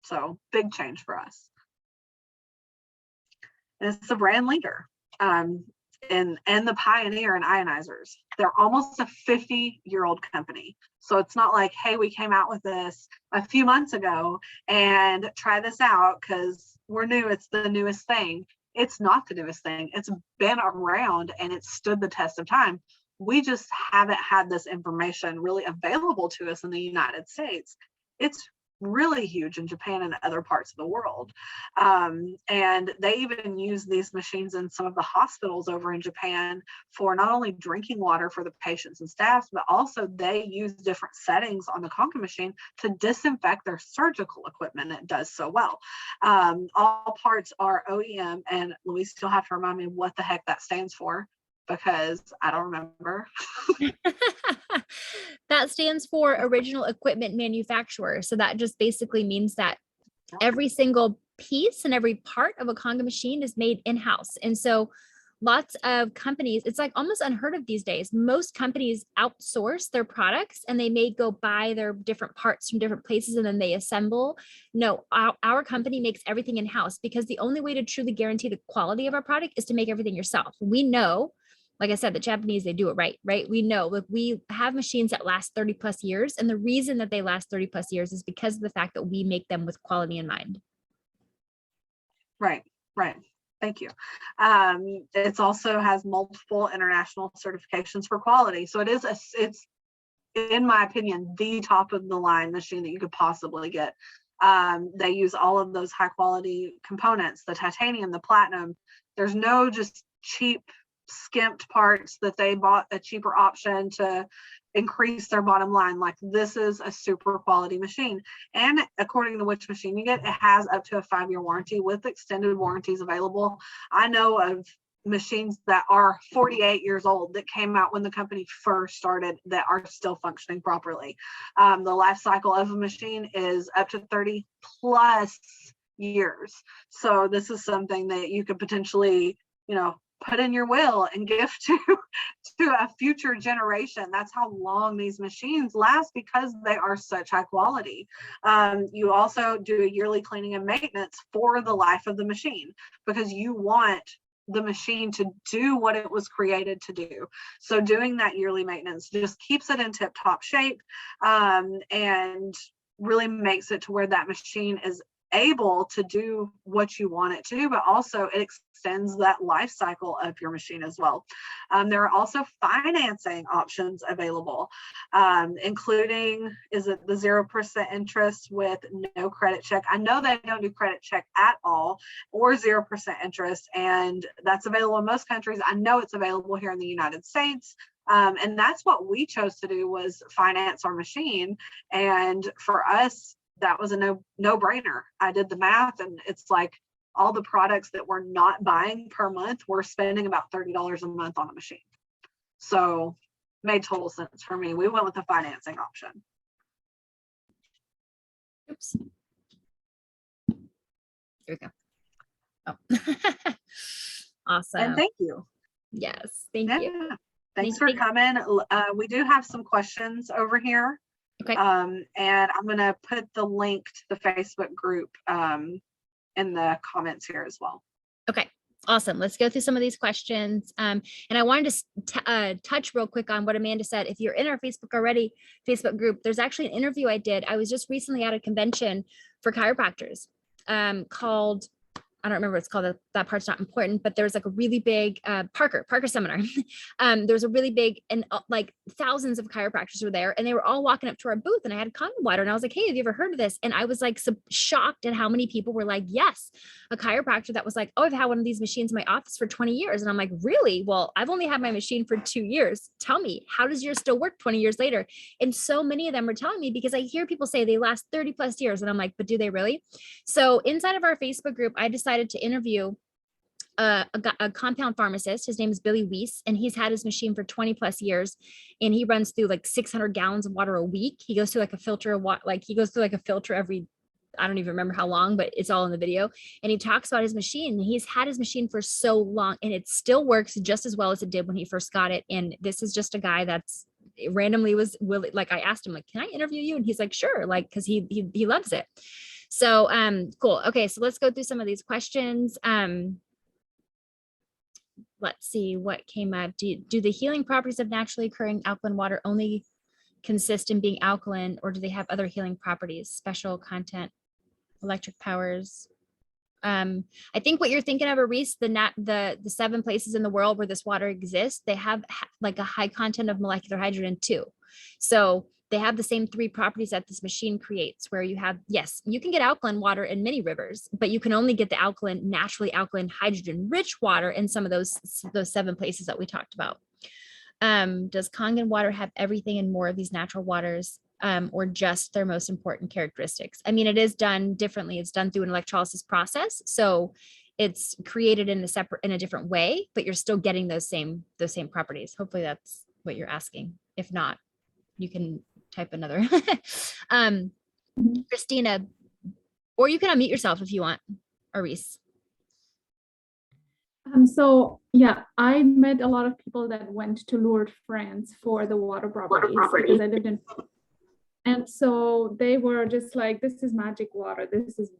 So big change for us. And it's the brand leader and the pioneer in ionizers. They're almost a 50-year-old company. So it's not like, hey, we came out with this a few months ago and try this out because we're new, it's the newest thing. It's not the newest thing. It's been around and it's stood the test of time. We just haven't had this information really available to us in the United States. It's really huge in Japan and other parts of the world. And they even use these machines in some of the hospitals over in Japan for not only drinking water for the patients and staff, but also they use different settings on the Kangen machine to disinfect their surgical equipment. It does so well. All parts are OEM, and Louise, you'll have to remind me what the heck that stands for, because I don't remember. That stands for original equipment manufacturer. So that just basically means that every single piece and every part of a Kangen machine is made in-house. And so lots of companies, it's like almost unheard of these days. Most companies outsource their products and they may go buy their different parts from different places and then they assemble. No, our company makes everything in-house, because the only way to truly guarantee the quality of our product is to make everything yourself. We know, like I said, the Japanese, they do it right? We know, like, we have machines that last 30 plus years. And the reason that they last 30 plus years is because of the fact that we make them with quality in mind. Right. Thank you. It's also has multiple international certifications for quality. So it's, in my opinion, the top of the line machine that you could possibly get. They use all of those high quality components, the titanium, the platinum. There's no just cheap skimped parts that they bought a cheaper option to increase their bottom line. Like, this is a super quality machine, and according to which machine you get, it has up to a 5-year warranty with extended warranties available. I know of machines that are 48 years old that came out when the company first started that are still functioning properly. The life cycle of a machine is up to 30 plus years. So this is something that you could potentially, put in your will and gift to a future generation. That's how long these machines last, because they are such high quality. You also do a yearly cleaning and maintenance for the life of the machine, because you want the machine to do what it was created to do. So doing that yearly maintenance just keeps it in tip-top shape, and really makes it to where that machine is able to do what you want it to do, but also it extends that life cycle of your machine as well. There are also financing options available, including, is it the 0% interest with no credit check? I know they don't do credit check at all, or 0% interest, and that's available in most countries. I know it's available here in the United States. And that's what we chose to do, was finance our machine. And for us, that was a no-brainer. I did the math, and it's like all the products that we're not buying per month, we're spending about $30 a month on a machine. So made total sense for me. We went with the financing option. Oops. Here we go. Oh. Awesome. And thank you. Yes, thank you. Thanks for coming. We do have some questions over here. Okay. And I'm going to put the link to the Facebook group in the comments here as well. Okay, awesome. Let's go through some of these questions. And I wanted to touch real quick on what Amanda said. If you're in our Facebook group, there's actually an interview I did. I was just recently at a convention for chiropractors called, I don't remember what it's called, that part's not important, but there was like a really big Parker seminar. There was a really big, and like thousands of chiropractors were there, and they were all walking up to our booth, and I had Kangen water, and I was like, hey, have you ever heard of this? And I was like so shocked at how many people were like, yes. A chiropractor that was like, oh, I've had one of these machines in my office for 20 years. And I'm like, really? Well, I've only had my machine for 2 years. Tell me, how does yours still work 20 years later? And so many of them were telling me, because I hear people say they last 30 plus years. And I'm like, but do they really? So inside of our Facebook group, I decided to interview a compound pharmacist. His name is Billy Weiss, and he's had his machine for 20 plus years, and he runs through like 600 gallons of water a week. He goes through like a filter of water, like he goes through like a filter every I don't even remember how long, but it's all in the video. And he talks about his machine. He's had his machine for so long and it still works just as well as it did when he first got it. And this is just a guy that's randomly was willing, like I asked him, like, can I interview you? And he's like, sure, like, cause he loves it. So cool. Okay, so let's go through some of these questions. Let's see what came up. Do the healing properties of naturally occurring alkaline water only consist in being alkaline, or do they have other healing properties, special content, electric powers? I think what you're thinking of, Reese, the 7 places in the world where this water exists, they have like a high content of molecular hydrogen too. So they have the same 3 properties that this machine creates, where you have, yes, you can get alkaline water in many rivers, but you can only get the alkaline, naturally alkaline, hydrogen rich water in some of those 7 places that we talked about. Does Kangen water have everything and more of these natural waters, or just their most important characteristics? I mean, it is done differently. It's done through an electrolysis process. So it's created in a different way, but you're still getting those same properties. Hopefully that's what you're asking. If not, you can type another. Christina, or you can unmute yourself if you want, or Reese. So yeah, I met a lot of people that went to Lourdes, France for the water properties because I lived in, and so they were just like, this is magic water.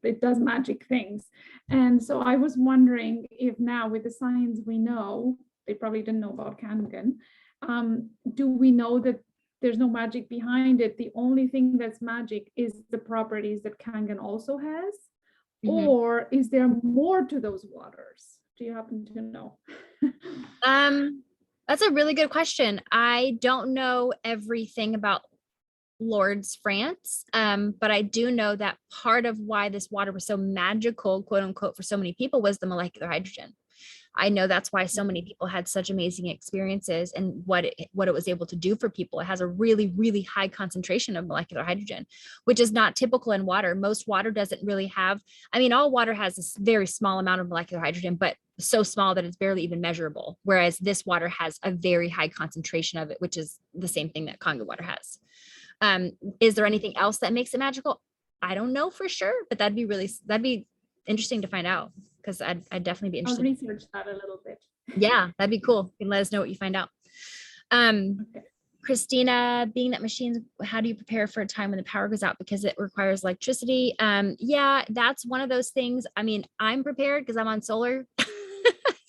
It does magic things. And so I was wondering if now with the science we know, they probably didn't know about Kangen. Do we know that there's no magic behind it? The only thing that's magic is the properties that Kangen also has, or is there more to those waters? Do you happen to know? That's a really good question. I don't know everything about Lourdes, France, but I do know that part of why this water was so magical, quote unquote, for so many people was the molecular hydrogen. I know that's why so many people had such amazing experiences and what it was able to do for people. It has a really, really high concentration of molecular hydrogen, which is not typical in water. Most water doesn't really have, I mean, all water has a very small amount of molecular hydrogen, but so small that it's barely even measurable. Whereas this water has a very high concentration of it, which is the same thing that Kangen water has. Is there anything else that makes it magical? I don't know for sure, but that'd be interesting to find out, because I'd definitely be interested. I'll research that a little bit. Yeah, that'd be cool. You can let us know what you find out. Okay. Christina, being that machines, how do you prepare for a time when the power goes out because it requires electricity? Yeah, that's one of those things. I mean, I'm prepared because I'm on solar.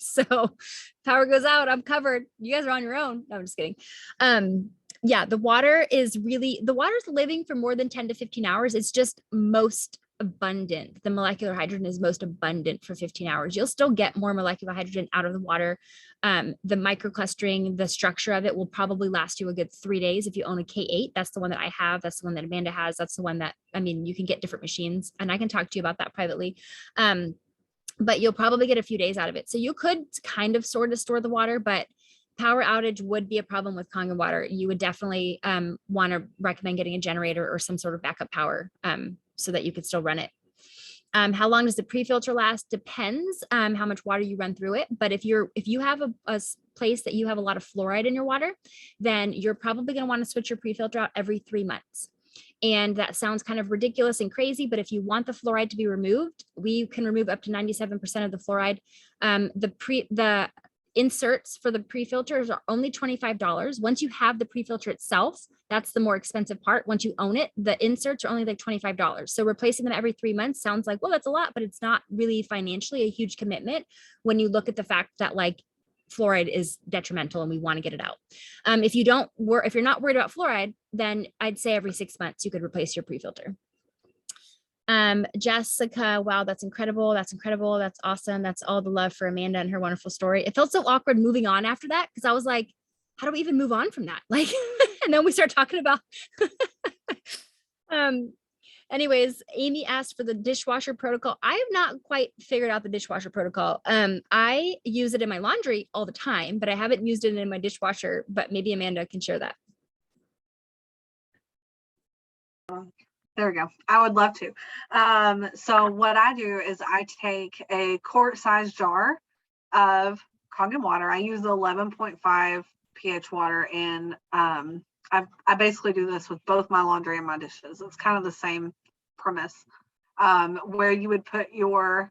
So power goes out, I'm covered. You guys are on your own. No, I'm just kidding. Yeah, the water's living for more than 10 to 15 hours. It's just most abundant. The molecular hydrogen is most abundant for 15 hours. You'll still get more molecular hydrogen out of the water. The microclustering, the structure of it will probably last you a good 3 days. If you own a K8, that's the one that I have. That's the one that Amanda has. That's the one that, I mean, you can get different machines and I can talk to you about that privately. But you'll probably get a few days out of it. So you could kind of sort of store the water, but power outage would be a problem with Kangen water. You would definitely want to recommend getting a generator or some sort of backup power so that you could still run it. How long does the pre-filter last? Depends how much water you run through it. But if you have a place that you have a lot of fluoride in your water, then you're probably going to want to switch your pre-filter out every 3 months. And that sounds kind of ridiculous and crazy, but if you want the fluoride to be removed, we can remove up to 97% of the fluoride. The inserts for the pre-filters are only $25. Once you have the pre-filter itself, that's the more expensive part. Once you own it, the inserts are only like $25. So replacing them every 3 months sounds like, well, that's a lot, but it's not really financially a huge commitment when you look at the fact that like fluoride is detrimental and we want to get it out. If you're not worried about fluoride, then I'd say every 6 months you could replace your pre-filter. Jessica, wow, that's incredible. That's incredible. That's awesome. That's all the love for Amanda and her wonderful story. It felt so awkward moving on after that because I was like, how do we even move on from that? Like, and then we start talking about, anyways, Amy asked for the dishwasher protocol. I have not quite figured out the dishwasher protocol. I use it in my laundry all the time, but I haven't used it in my dishwasher, but maybe Amanda can share that. There we go. I would love to. So what I do is I take a quart-sized jar of Kangen water. I use the 11.5 pH water, and I basically do this with both my laundry and my dishes. It's kind of the same premise. where you would put your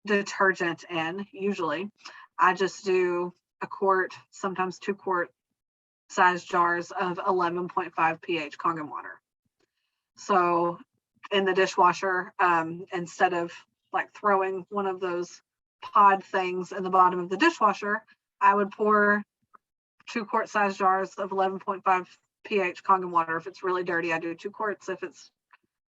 detergent in. Usually I just do a quart, sometimes 2-quart size jars of 11.5 pH Kangen water. So in the dishwasher, instead of like throwing one of those pod things in the bottom of the dishwasher, I would pour 2-quart size jars of 11.5 pH Kangen water. If it's really dirty, I do 2 quarts. If it's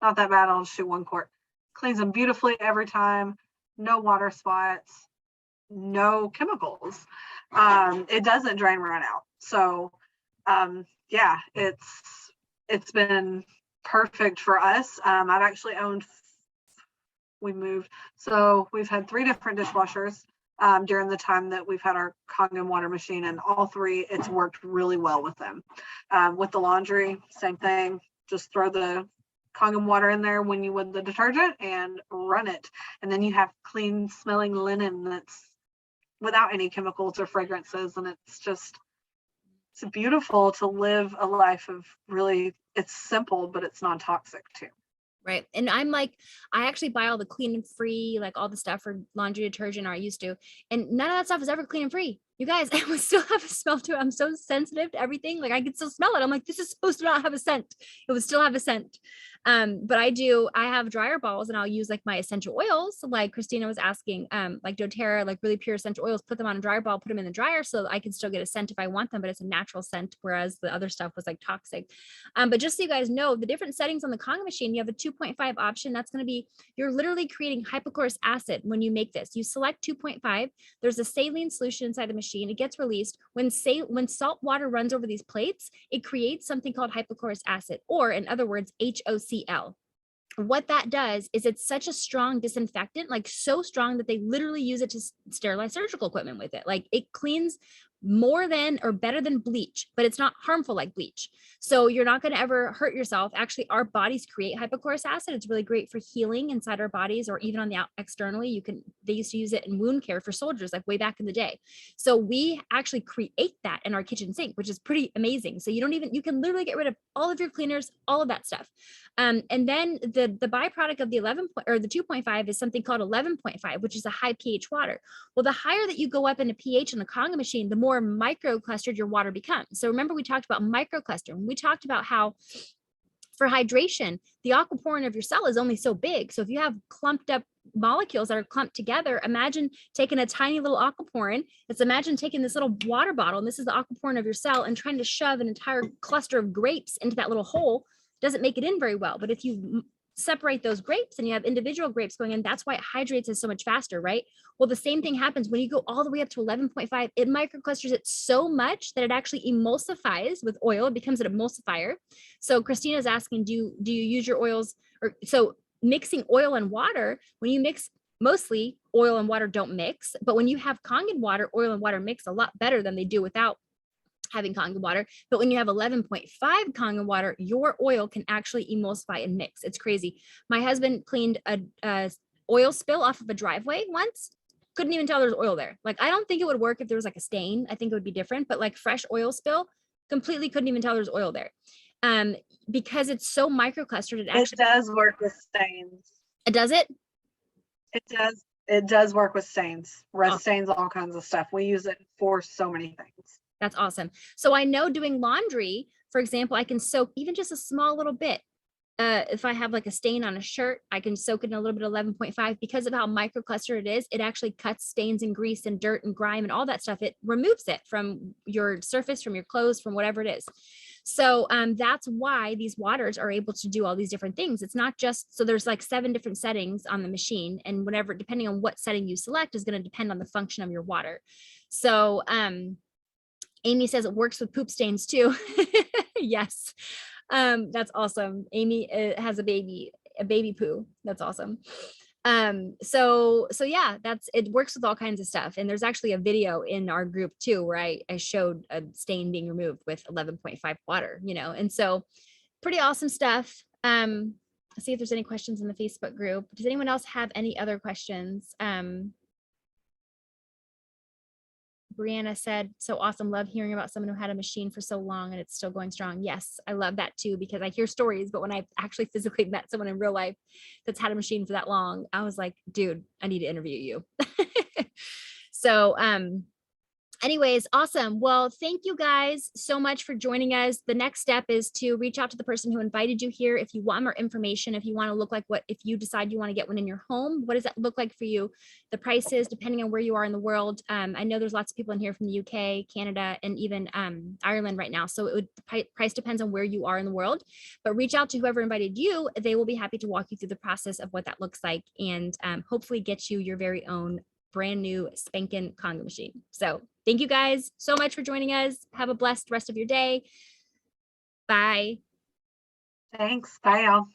not that bad, I'll just do 1 quart. Cleans them beautifully every time. No water spots, no chemicals. It doesn't drain right out. So yeah, it's been perfect for us. I've actually owned, we moved, so we've had 3 different dishwashers during the time that we've had our Kangen water machine, and all 3, it's worked really well with them. With the laundry, same thing. Just throw the Kangen water in there when you would the detergent and run it. And then you have clean smelling linen that's without any chemicals or fragrances. And it's beautiful to live a life of really, it's simple, but it's non-toxic too. Right. And I'm like, I actually buy all the clean and free, like all the stuff for laundry detergent, or I used to, and none of that stuff is ever clean and free. You guys, I would still have a smell to it. I'm so sensitive to everything. Like I could still smell it. I'm like, this is supposed to not have a scent. It would still have a scent. But I have dryer balls, and I'll use like my essential oils. Like Christina was asking, like doTERRA, like really pure essential oils, put them on a dryer ball, put them in the dryer so that I can still get a scent if I want them, but it's a natural scent. Whereas the other stuff was like toxic. But just so you guys know, the different settings on the Kangen machine, you have a 2.5 option. That's going to be, you're literally creating hypochlorous acid when you make this. You select 2.5. There's a saline solution inside the machine. It gets released when salt water runs over these plates. It creates something called hypochlorous acid, or in other words, HOCl. What that does is it's such a strong disinfectant, like so strong that they literally use it to sterilize surgical equipment with it. Like it cleans more than or better than bleach, but it's not harmful like bleach. So you're not going to ever hurt yourself. Actually, our bodies create hypochlorous acid. It's really great for healing inside our bodies, or even on the externally. They used to use it in wound care for soldiers, like way back in the day. So we actually create that in our kitchen sink, which is pretty amazing. So you can literally get rid of all of your cleaners, all of that stuff. And then the byproduct of the 2.5 is something called 11.5, which is a high pH water. Well, the higher that you go up in a pH in the Kangen machine, the more microclustered your water becomes. So remember, we talked about microcluster. We talked about how for hydration, the aquaporin of your cell is only so big. So if you have clumped up molecules that are clumped together, imagine taking a tiny little aquaporin. Imagine taking this little water bottle, and this is the aquaporin of your cell, and trying to shove an entire cluster of grapes into that little hole. Doesn't make it in very well. But if you separate those grapes and you have individual grapes going in, that's why it hydrates us so much faster, right? Well, the same thing happens when you go all the way up to 11.5. It microclusters it so much that it actually emulsifies with oil. It becomes an emulsifier. So Christina's asking, do you use your oils? Or so mixing oil and water, when you mix, mostly oil and water don't mix, but when you have Kangen water, oil and water mix a lot better than they do without having Kangen water. But when you have 11.5 Kangen water, your oil can actually emulsify and mix. It's crazy. My husband cleaned a oil spill off of a driveway once. Couldn't even tell there was oil there. Like, I don't think it would work if there was like a stain. I think it would be different, but like fresh oil spill, completely couldn't even tell there's oil there. Because it's so microclustered. It does work with stains. Does it? It does. It does work with stains, red stains, all kinds of stuff. We use it for so many things. That's awesome. So I know doing laundry, for example, I can soak even just a small little bit. If I have like a stain on a shirt, I can soak it in a little bit of 11.5 because of how microclustered it is. It actually cuts stains and grease and dirt and grime and all that stuff. It removes it from your surface, from your clothes, from whatever it is. So that's why these waters are able to do all these different things. It's not just, so there's like 7 different settings on the machine, and whatever, depending on what setting you select is going to depend on the function of your water. So Amy says it works with poop stains too. Yes. That's awesome. Amy has a baby poo. That's awesome. So yeah, it works with all kinds of stuff. And there's actually a video in our group too, where I showed a stain being removed with 11.5 water, and so pretty awesome stuff. Let's see if there's any questions in the Facebook group. Does anyone else have any other questions? Brianna said, so awesome. Love hearing about someone who had a machine for so long and it's still going strong. Yes, I love that too, because I hear stories, but when I actually physically met someone in real life that's had a machine for that long, I was like, dude, I need to interview you. So, anyways, awesome. Well, thank you guys so much for joining us. The next step is to reach out to the person who invited you here. If you want more information, if you want to look like what, if you decide you want to get one in your home, what does that look like for you? The prices, depending on where you are in the world. I know there's lots of people in here from the UK, Canada, and even Ireland right now. So it would, the price depends on where you are in the world, but reach out to whoever invited you. They will be happy to walk you through the process of what that looks like and hopefully get you your very own brand new spanking Kangen machine. So thank you guys so much for joining us. Have a blessed rest of your day. Bye. Thanks. Bye, y'all.